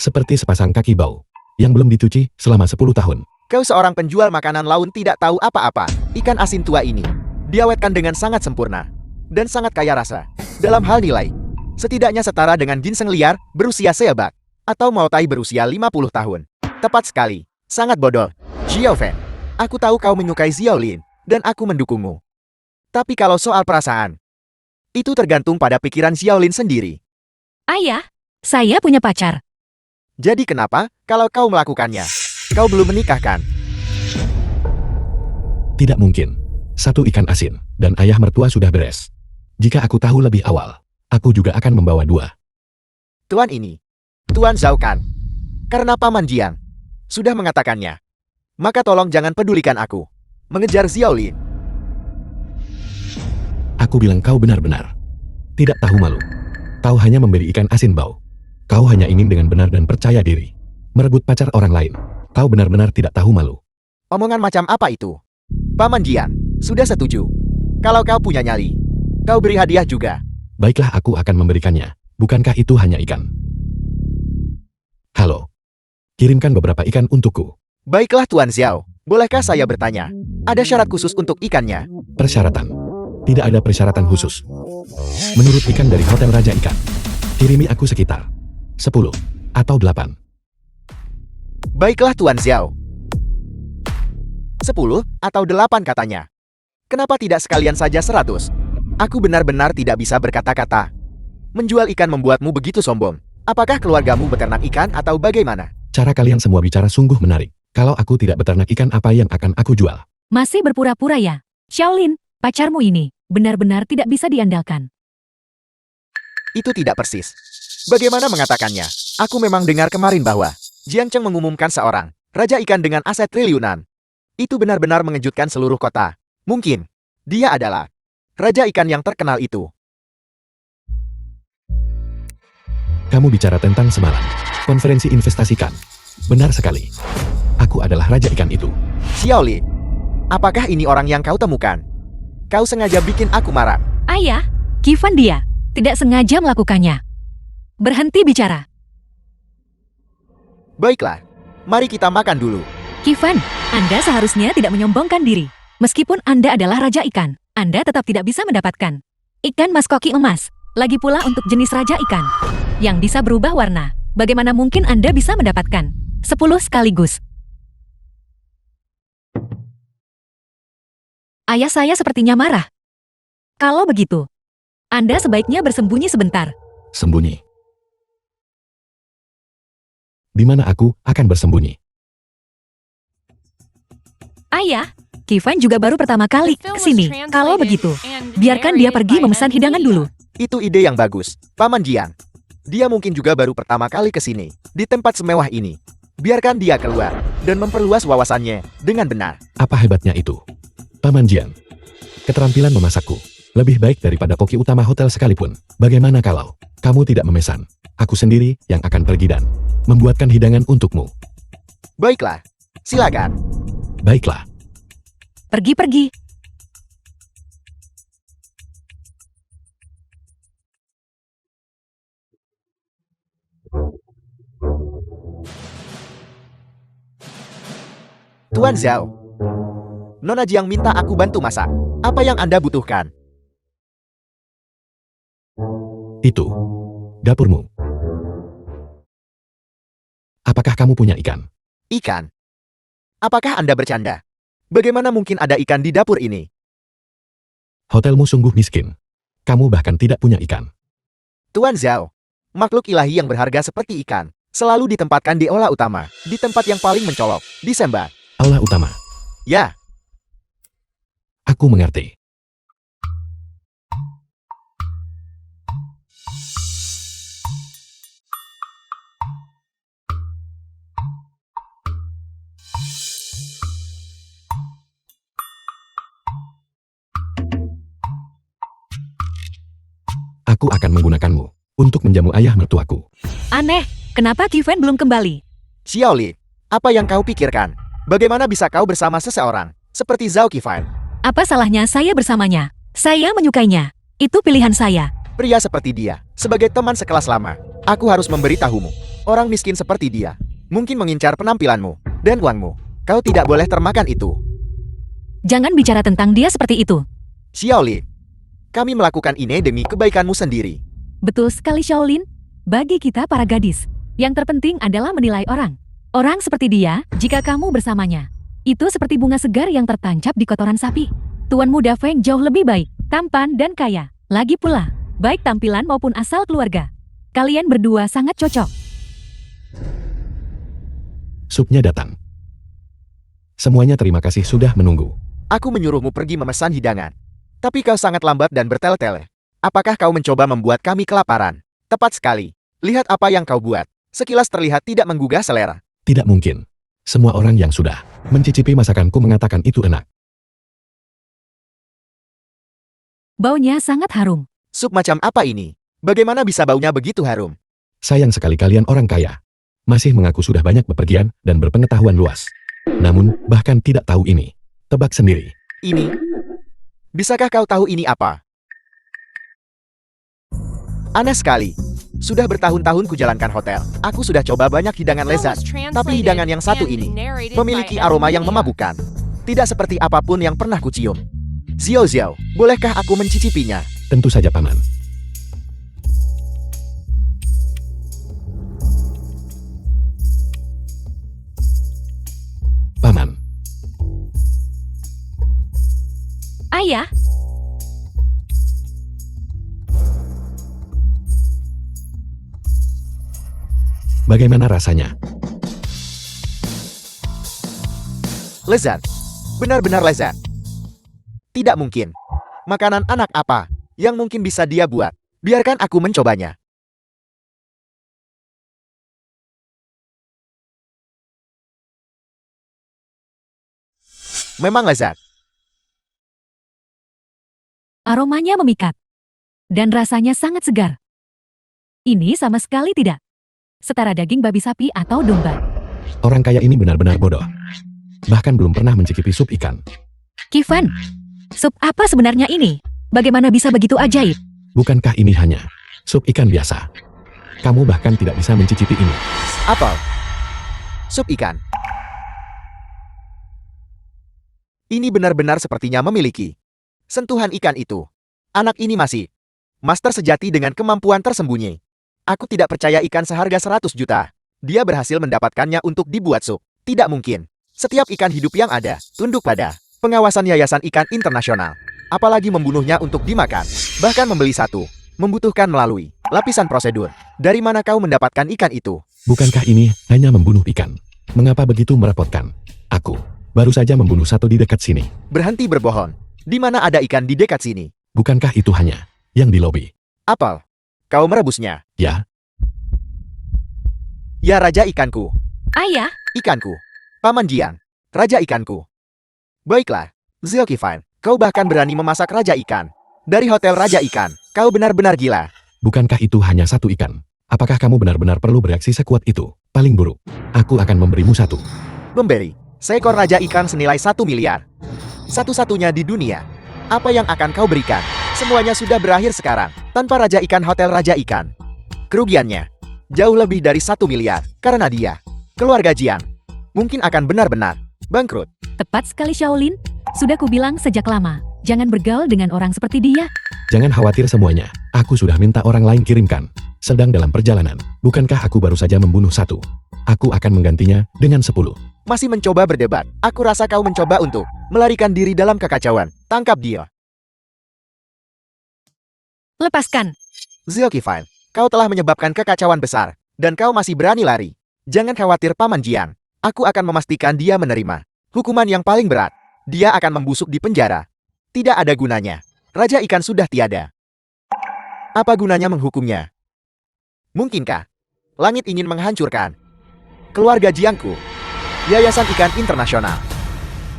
Seperti sepasang kaki bau yang belum dicuci selama 10 tahun.
Kau seorang penjual makanan laun tidak tahu apa-apa. Ikan asin tua ini diawetkan dengan sangat sempurna dan sangat kaya rasa. Dalam hal nilai, setidaknya setara dengan ginseng liar berusia seabad atau Mautai berusia 50 tahun. Tepat sekali. Sangat bodoh. Xiao Fan, aku tahu kau menyukai Xiaolin dan aku mendukungmu. Tapi kalau soal perasaan, itu tergantung pada pikiran Xiaolin sendiri.
Ayah, saya punya pacar.
Jadi kenapa kalau kau melakukannya? Kau belum menikahkan.
Tidak mungkin. Satu ikan asin dan ayah mertua sudah beres. Jika aku tahu lebih awal, aku juga akan membawa 2.
Tuan ini, Tuan Zhao Kan. Karena Paman Jian sudah mengatakannya, maka tolong jangan pedulikan aku mengejar Xiaolin.
Aku bilang kau benar-benar tidak tahu malu. Kau hanya memberi ikan asin bau. Kau hanya ingin dengan benar dan percaya diri merebut pacar orang lain. Kau benar-benar tidak tahu malu.
Omongan macam apa itu? Paman Jian sudah setuju. Kalau kau punya nyali, kau beri hadiah juga.
Baiklah, aku akan memberikannya. Bukankah itu hanya ikan? Halo. Kirimkan beberapa ikan untukku.
Baiklah Tuan Xiao, bolehkah saya bertanya? Ada syarat khusus untuk ikannya?
Persyaratan. Tidak ada persyaratan khusus. Menurut ikan dari Hotel Raja Ikan, kirimi aku sekitar 10 atau 8.
Baiklah Tuan Xiao. 10 atau 8 katanya. Kenapa tidak sekalian saja 100? Aku benar-benar tidak bisa berkata-kata. Menjual ikan membuatmu begitu sombong. Apakah keluargamu beternak ikan atau bagaimana?
Cara kalian semua bicara sungguh menarik. Kalau aku tidak beternak ikan, apa yang akan aku jual?
Masih berpura-pura ya? Xiaolin, pacarmu ini benar-benar tidak bisa diandalkan.
Itu tidak persis. Bagaimana mengatakannya? Aku memang dengar kemarin bahwa Jiang Cheng mengumumkan seorang raja ikan dengan aset triliunan. Itu benar-benar mengejutkan seluruh kota. Mungkin dia adalah raja ikan yang terkenal itu.
Kamu bicara tentang semalam. Konferensi investasikan. Benar sekali. Aku adalah raja ikan itu.
Xiaoli, apakah ini orang yang kau temukan? Kau sengaja bikin aku marah.
Ayah, Kifan dia. Tidak sengaja melakukannya. Berhenti bicara.
Baiklah, mari kita makan dulu.
Kifan, Anda seharusnya tidak menyombongkan diri. Meskipun Anda adalah raja ikan, Anda tetap tidak bisa mendapatkan ikan mas koki emas. Lagi pula untuk jenis raja ikan yang bisa berubah warna. Bagaimana mungkin Anda bisa mendapatkan 10 sekaligus? Ayah saya sepertinya marah. Kalau begitu, Anda sebaiknya bersembunyi sebentar.
Sembunyi. Di mana aku akan bersembunyi?
Ayah, Kifan juga baru pertama kali
The film
ke
was
sini.
translated
Kalau begitu,
and
biarkan dia
narrated
pergi
by
memesan
M.
hidangan
Media.
dulu.
Itu ide yang bagus, Paman Jiang. Dia mungkin juga baru pertama kali ke sini, di tempat semewah ini. Biarkan dia keluar, dan memperluas wawasannya dengan benar.
Apa hebatnya itu? Paman Jian. Keterampilan memasakku lebih baik daripada koki utama hotel sekalipun. Bagaimana kalau kamu tidak memesan? Aku sendiri yang akan pergi dan membuatkan hidangan untukmu.
Baiklah, silakan.
Baiklah.
Pergi-pergi.
Tuan Zhao. Nona Jiang minta aku bantu masak. Apa yang Anda butuhkan?
Itu. Dapurmu. Apakah kamu punya ikan?
Ikan. Apakah Anda bercanda? Bagaimana mungkin ada ikan di dapur ini?
Hotelmu sungguh miskin. Kamu bahkan tidak punya ikan.
Tuan Zhao, makhluk ilahi yang berharga seperti ikan, selalu ditempatkan di aula utama, di tempat yang paling mencolok, di Semba.
Aula utama.
Ya,
Aku mengerti. Aku akan menggunakanmu untuk menjamu ayah mertuaku.
Aneh, kenapa Kifan belum kembali?
Xiaoli, apa yang kau pikirkan? Bagaimana bisa kau bersama seseorang seperti Zhao Qifan?
Apa salahnya saya bersamanya? Saya menyukainya. Itu pilihan saya.
Pria seperti dia, sebagai teman sekelas lama, aku harus memberitahumu. Orang miskin seperti dia, mungkin mengincar penampilanmu dan uangmu. Kau tidak boleh termakan itu.
Jangan bicara tentang dia seperti itu.
Xiaoli, kami melakukan ini demi kebaikanmu sendiri.
Betul sekali Shaolin. Bagi kita para gadis, yang terpenting adalah menilai orang. Orang seperti dia, jika kamu bersamanya, itu seperti bunga segar yang tertancap di kotoran sapi. Tuan muda Feng jauh lebih baik, tampan dan kaya. Lagi pula, baik tampilan maupun asal keluarga. Kalian berdua sangat cocok.
Supnya datang. Semuanya terima kasih sudah menunggu.
Aku menyuruhmu pergi memesan hidangan. Tapi kau sangat lambat dan bertele-tele. Apakah kau mencoba membuat kami kelaparan? Tepat sekali. Lihat apa yang kau buat. Sekilas terlihat tidak menggugah selera.
Tidak mungkin. Semua orang yang sudah mencicipi masakanku mengatakan itu enak.
Baunya sangat harum.
Sup macam apa ini? Bagaimana bisa baunya begitu harum?
Sayang sekali kalian orang kaya. Masih mengaku sudah banyak bepergian dan berpengetahuan luas. Namun, bahkan tidak tahu ini. Tebak sendiri.
Ini? Bisakah kau tahu ini apa? Aneh sekali. Sudah bertahun-tahun kujalankan hotel. Aku sudah coba banyak hidangan
The film
lezat.
was translated
Tapi hidangan yang satu
and
ini
narrated
memiliki
by M.
aroma yang
Media.
memabukkan. Tidak seperti apapun yang pernah kucium. Xiao, bolehkah aku mencicipinya?
Tentu saja paman. Paman,
Ayah,
bagaimana rasanya?
Lezat. Benar-benar lezat. Tidak mungkin. Makanan anak apa yang mungkin bisa dia buat? Biarkan aku mencobanya. Memang lezat.
aromanya memikat. Dan rasanya sangat segar. Ini sama sekali tidak setara daging babi sapi atau domba.
Orang kaya ini benar-benar bodoh. Bahkan belum pernah mencicipi sup ikan.
Kifan, sup apa sebenarnya ini? Bagaimana bisa begitu ajaib?
Bukankah ini hanya sup ikan biasa? Kamu bahkan tidak bisa mencicipi ini.
Apel. Sup ikan. Ini benar-benar sepertinya memiliki sentuhan ikan itu. Anak ini masih master sejati dengan kemampuan tersembunyi. Aku tidak percaya ikan seharga 100 juta. Dia berhasil mendapatkannya untuk dibuat sup. Tidak mungkin. Setiap ikan hidup yang ada, tunduk pada pengawasan Yayasan Ikan Internasional. Apalagi membunuhnya untuk dimakan. Bahkan membeli satu, membutuhkan melalui lapisan prosedur. Dari mana kau mendapatkan ikan itu?
Bukankah ini hanya membunuh ikan? Mengapa begitu merepotkan? Aku baru saja membunuh satu di dekat sini.
Berhenti berbohong. Di mana ada ikan di dekat sini?
Bukankah itu hanya yang di lobi?
Apel. Kau merebusnya.
Ya,
Ya raja ikanku.
Ayah,
Ikanku. Paman Jiang. Raja ikanku. Baiklah. Zilkifan. Kau bahkan berani memasak raja ikan. Dari hotel raja ikan. Kau benar-benar gila.
bukankah itu hanya satu ikan? Apakah kamu benar-benar perlu bereaksi sekuat itu? Paling buruk, aku akan memberimu satu.
Memberi. Seekor raja ikan senilai 1 miliar. Satu-satunya di dunia. Apa yang akan kau berikan? Semuanya sudah berakhir sekarang. Tanpa raja ikan hotel raja ikan. Kerugiannya jauh lebih dari 1 miliar. Karena dia, keluarga Jiang, mungkin akan benar-benar bangkrut.
tepat sekali Shaolin. Sudah kubilang sejak lama, jangan bergaul dengan orang seperti dia.
Jangan khawatir semuanya, aku sudah minta orang lain kirimkan. Sedang dalam perjalanan, bukankah aku baru saja membunuh satu? Aku akan menggantinya dengan 10.
Masih mencoba berdebat. Aku rasa kau mencoba untuk melarikan diri dalam kekacauan. Tangkap dia.
Lepaskan.
Zilkifan, kau telah menyebabkan kekacauan besar. Dan kau masih berani lari. Jangan khawatir Paman Jiang. Aku akan memastikan dia menerima hukuman yang paling berat. Dia akan membusuk di penjara. Tidak ada gunanya. Raja ikan sudah tiada. Apa gunanya menghukumnya? Mungkinkah langit ingin menghancurkan keluarga Jiangku? Yayasan Ikan Internasional.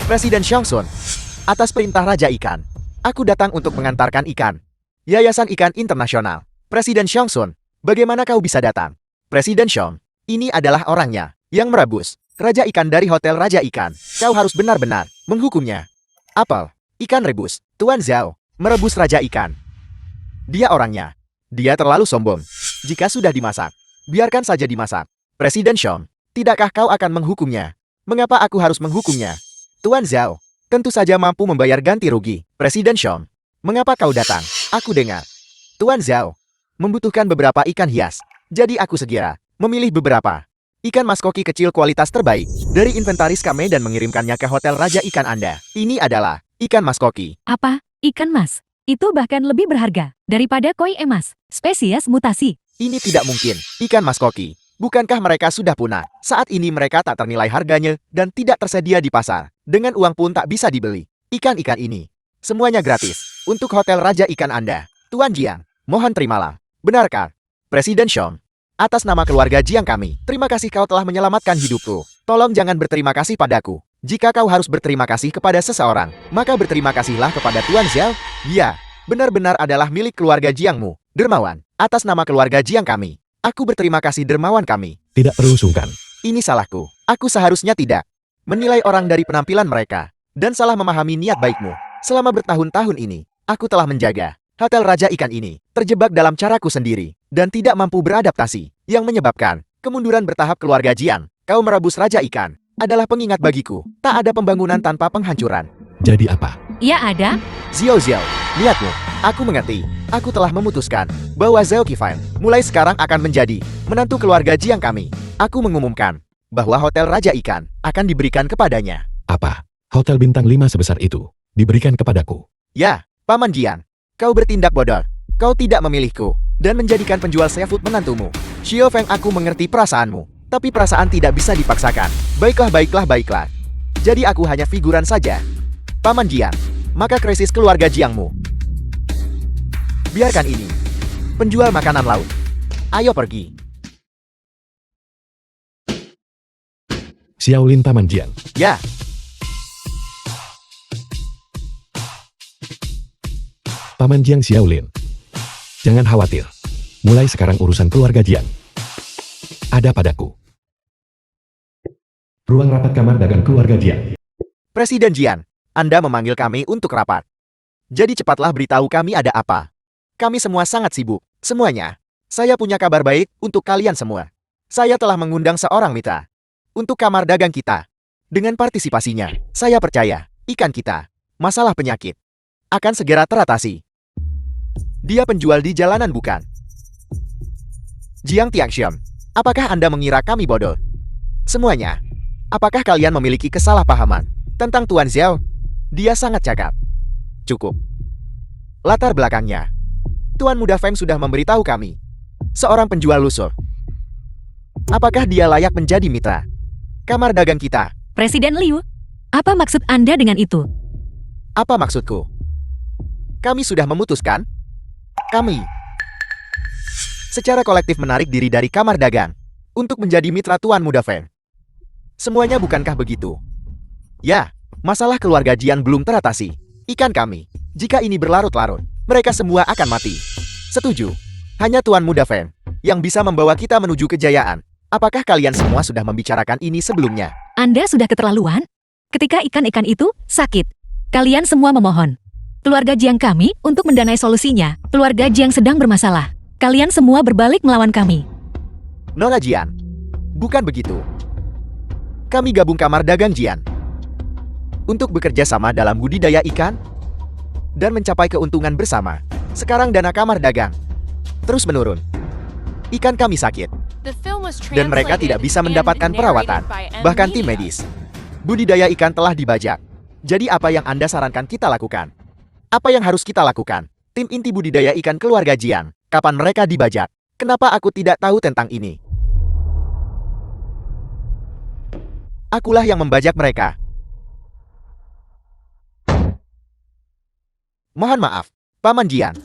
Presiden Xiongsun. Atas perintah Raja Ikan, aku datang untuk mengantarkan ikan. Yayasan Ikan Internasional. Presiden Xiongsun, bagaimana kau bisa datang? Presiden Xiong, ini adalah orangnya yang merebus Raja Ikan dari Hotel Raja Ikan. Kau harus benar-benar menghukumnya. Apel, ikan rebus. Tuan Zhao, merebus Raja Ikan. Dia orangnya. Dia terlalu sombong. Jika sudah dimasak, biarkan saja dimasak. Presiden Xiong, tidakkah kau akan menghukumnya? Mengapa aku harus menghukumnya? Tuan Zhao, tentu saja mampu membayar ganti rugi. Presiden Xiong, mengapa kau datang? Aku dengar Tuan Zhao membutuhkan beberapa ikan hias. Jadi aku segera memilih beberapa ikan maskoki kecil kualitas terbaik dari inventaris kami dan mengirimkannya ke Hotel Raja Ikan Anda. Ini adalah ikan maskoki.
Apa? Ikan mas? Itu bahkan lebih berharga daripada koi emas, spesies mutasi.
Ini tidak mungkin. Ikan maskoki. Bukankah mereka sudah punah? Saat ini mereka tak ternilai harganya dan tidak tersedia di pasar. Dengan uang pun tak bisa dibeli. Ikan-ikan ini semuanya gratis untuk Hotel Raja Ikan Anda. Tuan Jiang, mohon terimalah. Benarkah? Presiden Xiong, atas nama keluarga Jiang kami, terima kasih kau telah menyelamatkan hidupku. Tolong jangan berterima kasih padaku. Jika kau harus berterima kasih kepada seseorang, maka berterima kasihlah kepada Tuan Zhao. Dia benar-benar adalah milik keluarga Jiangmu. Dermawan, atas nama keluarga Jiang kami, aku berterima kasih dermawan kami.
Tidak perlu sungkan.
Ini salahku. Aku seharusnya tidak menilai orang dari penampilan mereka dan salah memahami niat baikmu. Selama bertahun-tahun ini, aku telah menjaga Hotel Raja Ikan ini terjebak dalam caraku sendiri dan tidak mampu beradaptasi, yang menyebabkan kemunduran bertahap keluarga Jiang. Kau merebus Raja Ikan adalah pengingat bagiku. Tak ada pembangunan tanpa penghancuran.
Jadi apa?
Ya ada.
Xiao Xiao, lihatmu. Aku mengerti. Aku telah memutuskan bahwa Zhao Qifan mulai sekarang akan menjadi menantu keluarga Jiang kami. Aku mengumumkan bahwa Hotel Raja Ikan akan diberikan kepadanya.
Apa? Hotel bintang 5 sebesar itu diberikan kepadaku.
Ya, Paman Jiang. Kau bertindak bodoh. Kau tidak memilihku dan menjadikan penjual seafood menantumu. Xiao Feng, aku mengerti perasaanmu. Tapi perasaan tidak bisa dipaksakan. Baiklah, baiklah, baiklah. Jadi aku hanya figuran saja. Paman Jiang, maka krisis keluarga Jiangmu. Biarkan ini. Penjual makanan laut. Ayo pergi.
Xiaolin Paman Jiang.
Ya.
Paman Jiang Xiaolin. Jangan khawatir. Mulai sekarang urusan keluarga Jiang ada padaku. Ruang rapat kamar dagang keluarga Jiang.
Presiden Jian, Anda memanggil kami untuk rapat. Jadi cepatlah beritahu kami ada apa. Kami semua sangat sibuk, semuanya. Saya punya kabar baik untuk kalian semua. Saya telah mengundang seorang mitra untuk kamar dagang kita. Dengan partisipasinya, saya percaya, ikan kita, masalah penyakit, akan segera teratasi. Dia penjual di jalanan bukan? Jiang Tianxian, apakah Anda mengira kami bodoh? Semuanya. Apakah kalian memiliki kesalahpahaman tentang Tuan Xiao? Dia sangat cakap. Cukup. Latar belakangnya. Tuan Muda Feng sudah memberitahu kami. Seorang penjual lusuh. Apakah dia layak menjadi mitra kamar dagang kita?
Presiden Liu, apa maksud Anda dengan itu?
Apa maksudku? Kami sudah memutuskan. Kami secara kolektif menarik diri dari kamar dagang untuk menjadi mitra Tuan Muda Feng. Semuanya bukankah begitu? Ya, masalah keluarga Jian belum teratasi. Ikan kami, jika ini berlarut-larut, mereka semua akan mati. Setuju. Hanya Tuan Muda Feng yang bisa membawa kita menuju kejayaan. Apakah kalian semua sudah membicarakan ini sebelumnya?
Anda sudah keterlaluan? Ketika ikan-ikan itu sakit, kalian semua memohon keluarga Jiang kami untuk mendanai solusinya. Keluarga Jiang sedang bermasalah. Kalian semua berbalik melawan kami.
Nona Jian, bukan begitu. Kami gabung kamar dagang Jian untuk bekerja sama dalam budidaya ikan dan mencapai keuntungan bersama. Sekarang dana kamar dagang terus menurun. Ikan kami sakit
The film was
dan mereka tidak bisa
translated
mendapatkan
and
perawatan,
narrated by
bahkan tim
M-Media.
medis. Budidaya ikan telah dibajak. Jadi apa yang Anda sarankan kita lakukan? Apa yang harus kita lakukan? Tim inti budidaya ikan keluarga Jian, kapan mereka dibajak? Kenapa aku tidak tahu tentang ini? Akulah yang membajak mereka. Mohon maaf, Paman Jian.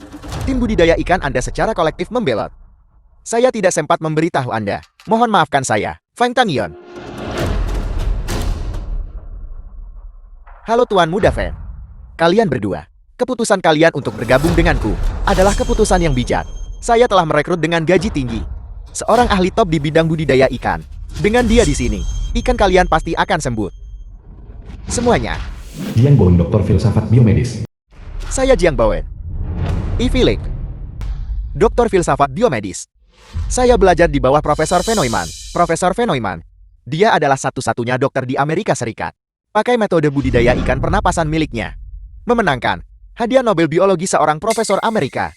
Tim budidaya ikan Anda secara kolektif membelot. Saya tidak sempat memberitahu Anda. Mohon maafkan saya, Feng Tangyon. Halo Tuan Muda Feng. Kalian berdua. Keputusan kalian untuk bergabung denganku adalah keputusan yang bijak. Saya telah merekrut dengan gaji tinggi seorang ahli top di bidang budidaya ikan. Dengan dia di sini, ikan kalian pasti akan sembuh. Semuanya.
Jiang Bowen, doktor filsafat biomedis.
Saya Jiang Bowen. Ivilik. Doktor filsafat biomedis. Saya belajar di bawah Profesor Fenoiman. Profesor Fenoiman. Dia adalah satu-satunya dokter di Amerika Serikat. Pakai metode budidaya ikan pernapasan miliknya. Memenangkan hadiah Nobel Biologi seorang profesor Amerika.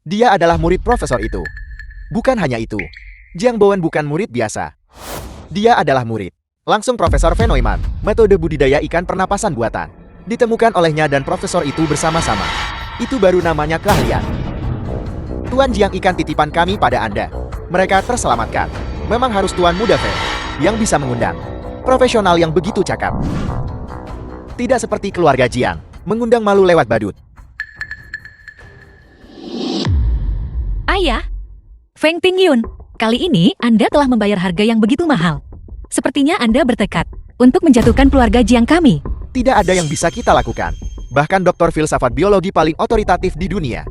Dia adalah murid profesor itu. Bukan hanya itu. Jiang Bowen bukan murid biasa. Dia adalah murid langsung Profesor Fenoiman. Metode budidaya ikan pernapasan buatan ditemukan olehnya dan profesor itu bersama-sama. Itu baru namanya keahlian. Tuan Jiang, ikan titipan kami pada Anda. Mereka terselamatkan. Memang harus Tuan Muda Feng yang bisa mengundang profesional yang begitu cakap. Tidak seperti keluarga Jiang mengundang malu lewat badut.
Ayah, Feng Tingyun, kali ini Anda telah membayar harga yang begitu mahal. Sepertinya Anda bertekad untuk menjatuhkan keluarga Jiang kami.
Tidak ada yang bisa kita lakukan. Bahkan doktor filsafat biologi paling otoritatif di dunia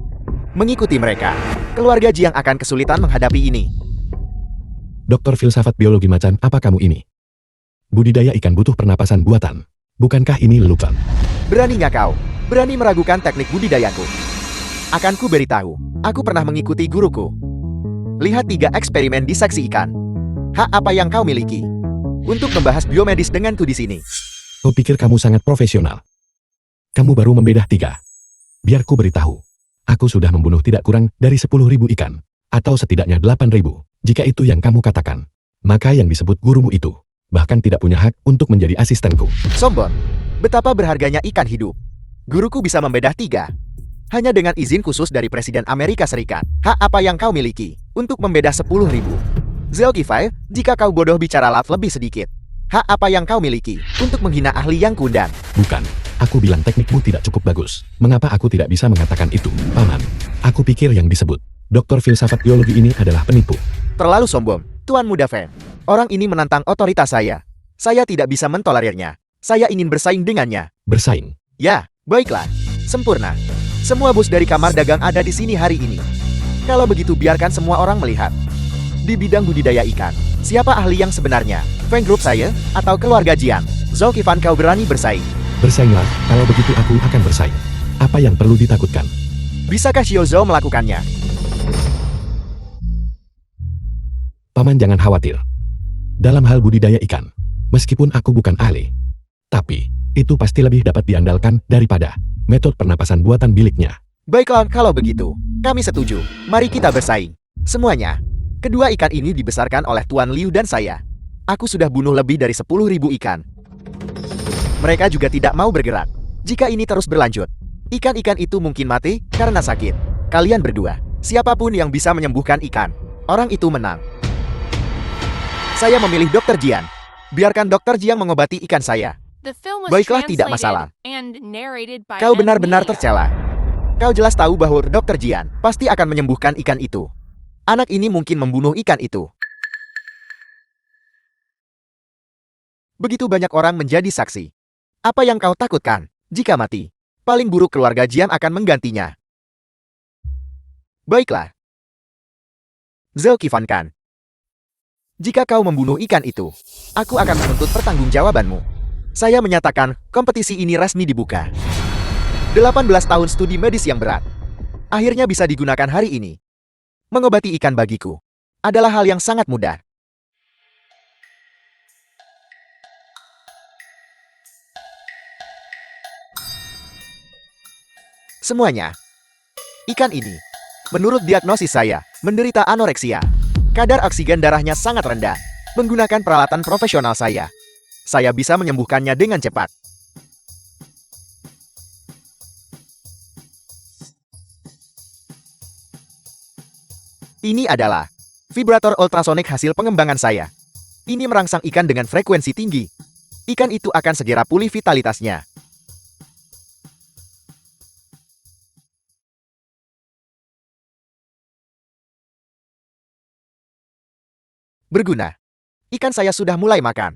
mengikuti mereka. Keluarga Jiang akan kesulitan menghadapi ini.
Doktor filsafat biologi macan apa kamu ini? Budidaya ikan butuh pernapasan buatan. Bukankah ini lelucon?
Beraninya kau? Berani meragukan teknik budidayaku? Akan ku beritahu. Aku pernah mengikuti guruku. Lihat 3 eksperimen di seksi ikan. Hak apa yang kau miliki untuk membahas biomedis denganku di sini?
Kau pikir kamu sangat profesional? Kamu baru membedah 3. Biar ku beritahu. Aku sudah membunuh tidak kurang dari 10.000 ikan. Atau setidaknya 8.000. Jika itu yang kamu katakan, maka yang disebut gurumu itu bahkan tidak punya hak untuk menjadi asistenku.
Sombong. Betapa berharganya ikan hidup. Guruku bisa membedah 3. Hanya dengan izin khusus dari Presiden Amerika Serikat. Hak apa yang kau miliki untuk membedah 10.000? Zhao Qifei, jika kau bodoh bicaralah lebih sedikit. Hak apa yang kau miliki untuk menghina ahli yang kuundang?
Bukan. Aku bilang teknikmu tidak cukup bagus. Mengapa aku tidak bisa mengatakan itu, Paman? Aku pikir yang disebut doktor filsafat biologi ini adalah penipu.
Terlalu sombong, Tuan Muda Feng. Orang ini menantang otoritas saya. Saya tidak bisa mentolerirnya. Saya ingin bersaing dengannya.
Bersaing.
Ya, baiklah. Sempurna. Semua bos dari kamar dagang ada di sini hari ini. Kalau begitu biarkan semua orang melihat. Di bidang budidaya ikan, siapa ahli yang sebenarnya? Feng Group saya, atau keluarga Jiang? Zhou Qifan, kau berani bersaing?
Bersainglah, kalau begitu aku akan bersaing. Apa yang perlu ditakutkan?
Bisakah Xiao Zhou melakukannya?
Paman jangan khawatir. Dalam hal budidaya ikan, meskipun aku bukan ahli, tapi itu pasti lebih dapat diandalkan daripada metode pernapasan buatan biliknya.
Baiklah, kalau begitu, kami setuju. Mari kita bersaing. Semuanya. Kedua ikan ini dibesarkan oleh Tuan Liu dan saya. Aku sudah bunuh lebih dari 10.000 ikan. Mereka juga tidak mau bergerak. Jika ini terus berlanjut, ikan-ikan itu mungkin mati karena sakit. Kalian berdua, siapapun yang bisa menyembuhkan ikan, orang itu menang. Saya memilih Dr. Jian. Biarkan Dr. Jiang mengobati ikan saya.
The film was
Baiklah, tidak
translated
masalah.
and narrated by
Kau
M.
benar-benar
Media.
tercela. Kau jelas tahu bahwa Dr. Jian pasti akan menyembuhkan ikan itu. Anak ini mungkin membunuh ikan itu. Begitu banyak orang menjadi saksi. Apa yang kau takutkan? Jika mati, paling buruk keluarga Jian akan menggantinya. Baiklah. Zhou Qifan kan. Jika kau membunuh ikan itu, aku akan menuntut pertanggungjawabanmu. Saya menyatakan kompetisi ini resmi dibuka. 18 tahun studi medis yang berat akhirnya bisa digunakan hari ini. Mengobati ikan bagiku adalah hal yang sangat mudah. Semuanya. Ikan ini, menurut diagnosis saya, menderita anoreksia. Kadar oksigen darahnya sangat rendah. Menggunakan peralatan profesional saya bisa menyembuhkannya dengan cepat. Ini adalah vibrator ultrasonik hasil pengembangan saya. Ini merangsang ikan dengan frekuensi tinggi. Ikan itu akan segera pulih vitalitasnya. Berguna. Ikan saya sudah mulai makan.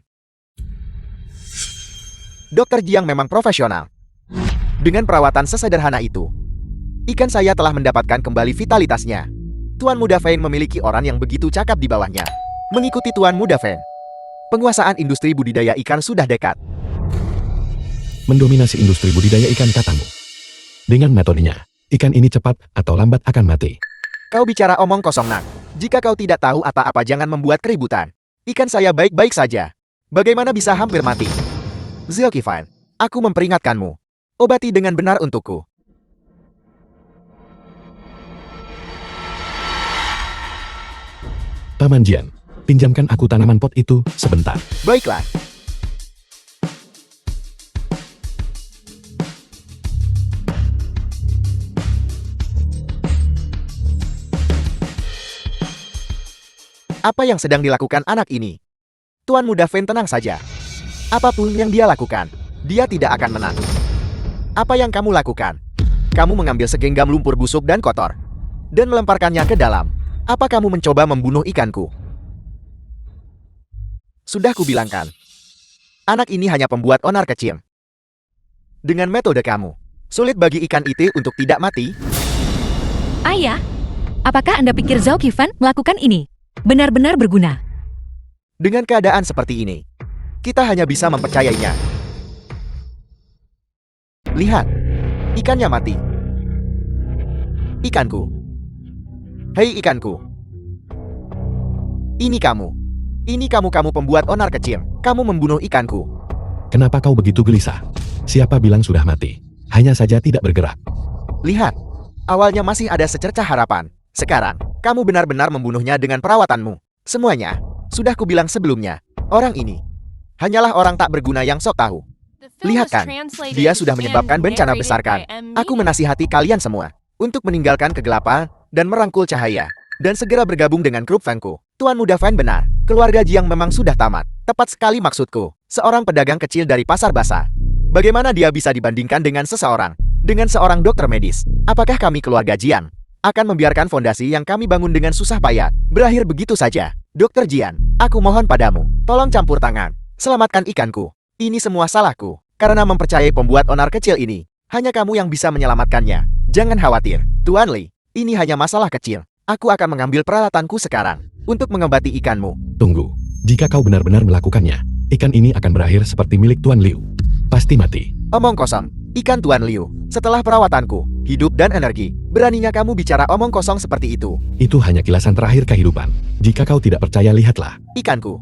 Dr. Jiang memang profesional. Dengan perawatan sesederhana itu, ikan saya telah mendapatkan kembali vitalitasnya. Tuan Muda Feng memiliki orang yang begitu cakap di bawahnya. Mengikuti Tuan Muda Feng, penguasaan industri budidaya ikan sudah dekat.
Mendominasi industri budidaya ikan katamu. Dengan metodenya, ikan ini cepat atau lambat akan mati.
Kau bicara omong kosong, Nak. Jika kau tidak tahu apa-apa jangan membuat keributan. Ikan saya baik-baik saja. Bagaimana bisa hampir mati? Zhou Qifan, aku memperingatkanmu. Obati dengan benar untukku.
Paman Jian, pinjamkan aku tanaman pot itu sebentar.
Baiklah. Apa yang sedang dilakukan anak ini? Tuan Muda Feng, tenang saja. Apapun yang dia lakukan, dia tidak akan menang. Apa yang kamu lakukan? Kamu mengambil segenggam lumpur busuk dan kotor dan melemparkannya ke dalam. Apa kamu mencoba membunuh ikanku? Sudah kubilangkan. Anak ini hanya pembuat onar kecil. Dengan metode kamu, sulit bagi ikan itu untuk tidak mati.
Ayah, apakah Anda pikir Zhou Qifan melakukan ini benar-benar berguna?
Dengan keadaan seperti ini, kita hanya bisa mempercayainya. Lihat, ikannya mati. Ikanku. Hei ikanku. Ini kamu. Ini kamu pembuat onar kecil. Kamu membunuh ikanku.
Kenapa kau begitu gelisah? Siapa bilang sudah mati? Hanya saja tidak bergerak.
Lihat, awalnya masih ada secercah harapan. Sekarang, kamu benar-benar membunuhnya dengan perawatanmu. Semuanya, sudah kubilang sebelumnya, orang ini hanyalah orang tak berguna yang sok tahu.
The film
Lihat
was
kan,
translated
dia sudah
and
menyebabkan bencana
narrated
besar
by
kan.
M.
Aku
Media.
menasihati kalian semua untuk meninggalkan kegelapan dan merangkul cahaya dan segera bergabung dengan grup Fengku. Tuan Muda Feng benar, keluarga Jiang memang sudah tamat. Tepat sekali maksudku, seorang pedagang kecil dari pasar basah. Bagaimana dia bisa dibandingkan dengan seorang dokter medis? Apakah kami keluarga Jiang akan membiarkan fondasi yang kami bangun dengan susah payah berakhir begitu saja? Dokter Jian, aku mohon padamu, tolong campur tangan, selamatkan ikanku. Ini semua salahku, karena mempercayai pembuat onar kecil ini. Hanya kamu yang bisa menyelamatkannya. Jangan khawatir, Tuan Li, ini hanya masalah kecil. Aku akan mengambil peralatanku sekarang untuk mengobati ikanmu.
Tunggu. Jika kau benar-benar melakukannya, ikan ini akan berakhir seperti milik Tuan Liu. Pasti mati.
Omong kosong. Ikan Tuan Liu, setelah perawatanku, hidup dan energi, beraninya kamu bicara omong kosong seperti itu.
Itu hanya kilasan terakhir kehidupan. Jika kau tidak percaya, lihatlah.
Ikanku.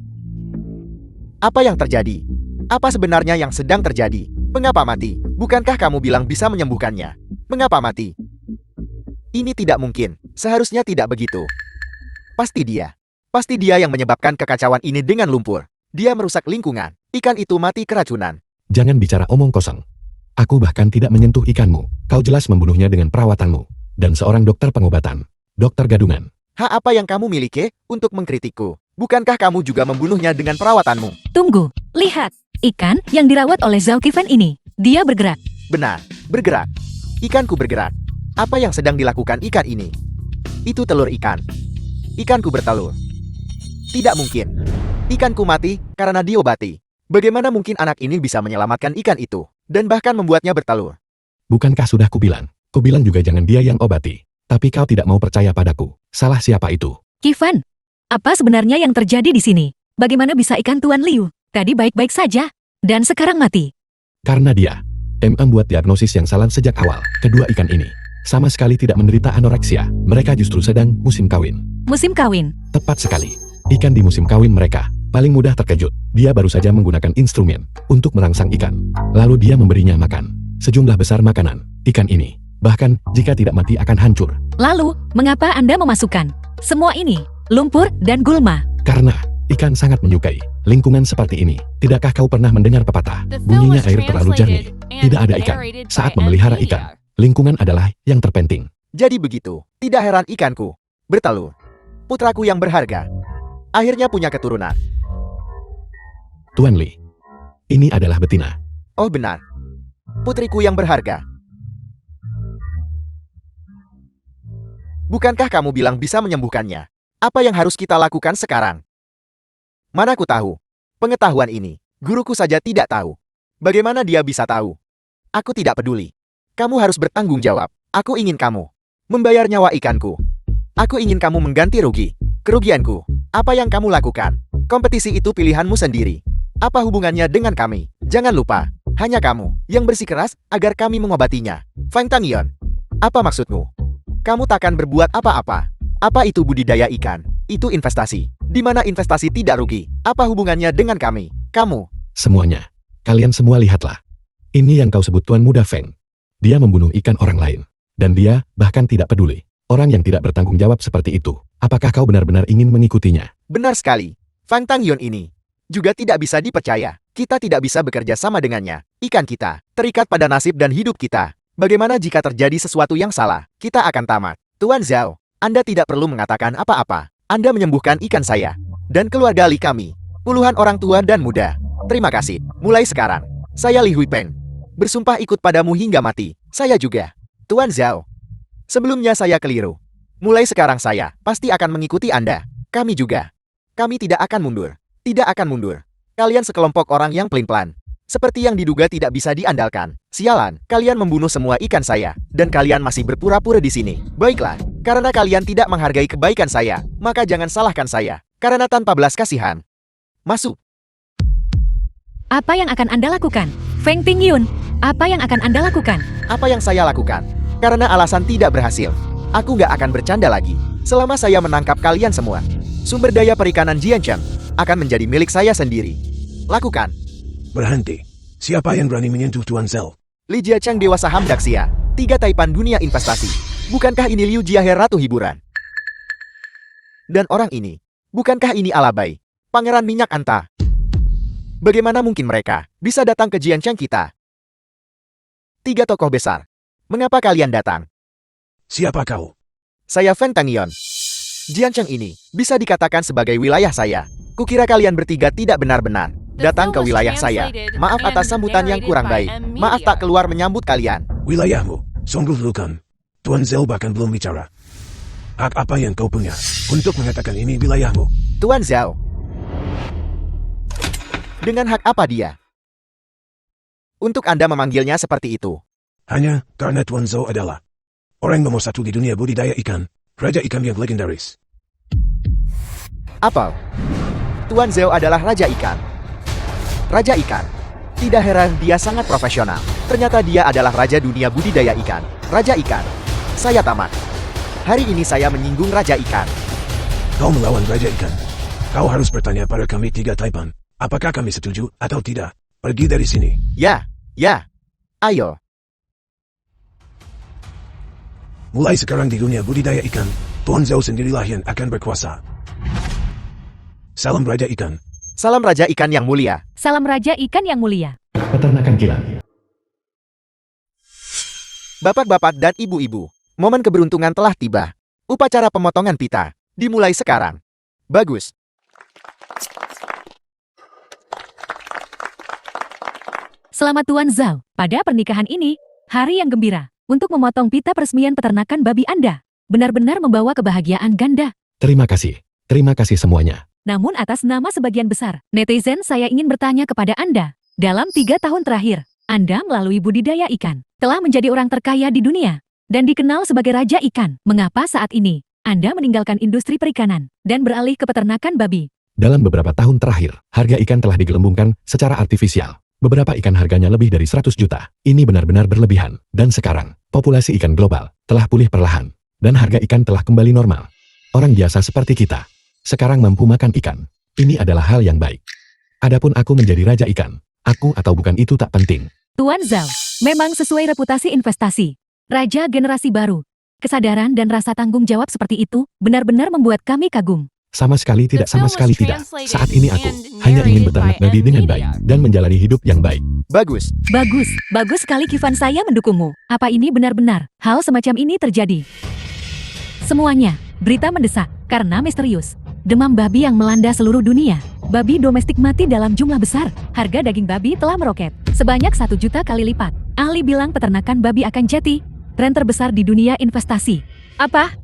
Apa yang terjadi? Apa sebenarnya yang sedang terjadi? Mengapa mati? Bukankah kamu bilang bisa menyembuhkannya? Mengapa mati? Ini tidak mungkin. Seharusnya tidak begitu. Pasti dia. Pasti dia yang menyebabkan kekacauan ini dengan lumpur. Dia merusak lingkungan. Ikan itu mati keracunan.
Jangan bicara omong kosong. Aku bahkan tidak menyentuh ikanmu. Kau jelas membunuhnya dengan perawatanmu. Dan seorang dokter pengobatan. Dokter gadungan.
Hak apa yang kamu miliki untuk mengkritikku? Bukankah kamu juga membunuhnya dengan perawatanmu?
Tunggu, lihat. Ikan yang dirawat oleh Zhao Qifen ini. Dia bergerak.
Benar, bergerak. Ikanku bergerak. Apa yang sedang dilakukan ikan ini? Itu telur ikan. Ikanku bertelur. Tidak mungkin. Ikanku mati karena diobati. Bagaimana mungkin anak ini bisa menyelamatkan ikan itu? Dan bahkan membuatnya bertelur.
Bukankah sudah kubilang? Kubilang juga jangan dia yang obati. Tapi kau tidak mau percaya padaku. Salah siapa itu?
Qifen, apa sebenarnya yang terjadi di sini? Bagaimana bisa ikan Tuan Liu? Tadi baik-baik saja. Dan sekarang mati.
Karena dia. Membuat diagnosis yang salah sejak awal. Kedua ikan ini sama sekali tidak menderita anoreksia. Mereka justru sedang musim kawin.
Musim kawin.
Tepat sekali. Ikan di musim kawin mereka paling mudah terkejut. Dia baru saja menggunakan instrumen untuk merangsang ikan. Lalu dia memberinya makan. Sejumlah besar makanan. Ikan ini, bahkan jika tidak mati akan hancur.
Lalu, mengapa Anda memasukkan semua ini? Lumpur dan gulma.
Karena ikan sangat menyukai lingkungan seperti ini. Tidakkah kau pernah mendengar pepatah?
The film
Bunyinya
was
air terlalu jernih.
translated
Tidak
and
ada ikan
narrated
saat
by
memelihara
M.
ikan.
Media.
Lingkungan adalah yang terpenting.
Jadi begitu. Tidak heran ikanku bertelur. Putraku yang berharga akhirnya punya keturunan.
Tuan Li, ini adalah betina.
Oh benar. Putriku yang berharga. Bukankah kamu bilang bisa menyembuhkannya? Apa yang harus kita lakukan sekarang? Mana ku tahu? Pengetahuan ini, guruku saja tidak tahu. Bagaimana dia bisa tahu? Aku tidak peduli. Kamu harus bertanggung jawab. Aku ingin kamu membayar nyawa ikanku. Aku ingin kamu mengganti rugi. Kerugianku. Apa yang kamu lakukan? Kompetisi itu pilihanmu sendiri. Apa hubungannya dengan kami? Jangan lupa, hanya kamu yang bersikeras agar kami mengobatinya. Fang Tangyeon, apa maksudmu? Kamu takkan berbuat apa-apa. Apa itu budidaya ikan? Itu investasi. Di mana investasi tidak rugi? Apa hubungannya dengan kami? Kamu.
Semuanya. Kalian semua lihatlah. Ini yang kau sebut Tuan Muda Feng. Dia membunuh ikan orang lain. Dan dia bahkan tidak peduli. Orang yang tidak bertanggung jawab seperti itu. Apakah kau benar-benar ingin mengikutinya?
Benar sekali. Fang Tangyeon ini juga tidak bisa dipercaya. Kita tidak bisa bekerja sama dengannya. Ikan kita terikat pada nasib dan hidup kita. Bagaimana jika terjadi sesuatu yang salah? Kita akan tamat. Tuan Zhao, Anda tidak perlu mengatakan apa-apa. Anda menyembuhkan ikan saya dan keluarga Li kami. Puluhan orang tua dan muda. Terima kasih. Mulai sekarang, saya Li Huipeng. Bersumpah ikut padamu hingga mati. Saya juga. Tuan Zhao. Sebelumnya saya keliru. Mulai sekarang saya pasti akan mengikuti Anda. Kami juga. Kami tidak akan mundur. Tidak akan mundur. Kalian sekelompok orang yang pelin-pelan. Seperti yang diduga tidak bisa diandalkan. Sialan, kalian membunuh semua ikan saya. Dan kalian masih berpura-pura di sini. Baiklah, karena kalian tidak menghargai kebaikan saya, maka jangan salahkan saya. Karena tanpa belas kasihan. Masuk.
Apa yang akan Anda lakukan? Feng Tingyun, apa yang akan Anda lakukan?
Apa yang saya lakukan? Karena alasan tidak berhasil. Aku nggak akan bercanda lagi. Selama saya menangkap kalian semua. Sumber daya perikanan Jiancheng akan menjadi milik saya sendiri. Lakukan.
Berhenti. Siapa yang berani menyentuh Tuan Zhao?
Li Jiacheng Dewa Saham Daxia. 3 Taipan Dunia Investasi. Bukankah ini Liu Jiahe Ratu Hiburan? Dan orang ini. Bukankah ini Alabai? Pangeran Minyak Anta. Bagaimana mungkin mereka bisa datang ke Jiancheng kita? 3 tokoh besar. Mengapa kalian datang?
Siapa kau?
Saya Feng Tangyeon. Jiancheng ini bisa dikatakan sebagai wilayah saya. Kukira kalian bertiga tidak benar-benar datang ke wilayah saya. Maaf atas sambutan yang kurang baik. Maaf tak keluar menyambut kalian.
Wilayahmu. Sungguh bukan. Tuan Zhao bahkan belum bicara. Hak apa yang kau punya untuk mengatakan ini wilayahmu?
Tuan Zhao. Dengan hak apa dia? Untuk Anda memanggilnya seperti itu.
Hanya karena Tuan Zhao adalah orang nomor 1 di dunia budidaya ikan. Raja ikan yang legendaris.
Apel. Tuan Zhao adalah Raja Ikan. Raja Ikan. Tidak heran dia sangat profesional. Ternyata dia adalah Raja Dunia Budidaya Ikan. Raja Ikan. Saya tamat. Hari ini saya menyinggung Raja Ikan.
Kau melawan Raja Ikan. Kau harus bertanya pada kami 3 Taipan. Apakah kami setuju atau tidak? Pergi dari sini.
Ya. Ayo.
Mulai sekarang di dunia budidaya ikan, Tuan Zhao sendirilah yang akan berkuasa. Salam Raja Ikan.
Salam Raja Ikan yang mulia.
Salam Raja Ikan yang mulia.
Peternakan kilat.
Bapak-bapak dan ibu-ibu, momen keberuntungan telah tiba. Upacara pemotongan pita dimulai sekarang. Bagus.
Selamat Tuan Zhao, pada pernikahan ini, hari yang gembira, untuk memotong pita peresmian peternakan babi Anda. Benar-benar membawa kebahagiaan ganda.
Terima kasih semuanya.
Namun atas nama sebagian besar, netizen saya ingin bertanya kepada Anda. Dalam 3 tahun terakhir, Anda melalui budidaya ikan, telah menjadi orang terkaya di dunia, dan dikenal sebagai Raja Ikan. Mengapa saat ini, Anda meninggalkan industri perikanan, dan beralih ke peternakan babi?
Dalam beberapa tahun terakhir, harga ikan telah digelembungkan secara artifisial. Beberapa ikan harganya lebih dari 100 juta. Ini benar-benar berlebihan. Dan sekarang, populasi ikan global telah pulih perlahan. Dan harga ikan telah kembali normal. Orang biasa seperti kita sekarang mampu makan ikan. Ini adalah hal yang baik. Adapun aku menjadi Raja Ikan, aku atau bukan itu tak penting.
Tuan Zhao, memang sesuai reputasi investasi. Raja generasi baru. Kesadaran dan rasa tanggung jawab seperti itu benar-benar membuat kami kagum.
Sama sekali tidak. Saat ini aku hanya ingin beternak babi dengan baik dan menjalani hidup yang baik.
Bagus.
Bagus sekali Kifan, saya mendukungmu. Apa ini benar-benar hal semacam ini terjadi? Semuanya, berita mendesak, karena misterius. Demam babi yang melanda seluruh dunia. Babi domestik mati dalam jumlah besar. Harga daging babi telah meroket sebanyak 1 juta kali lipat. Ahli bilang peternakan babi akan jadi tren terbesar di dunia investasi. Apa?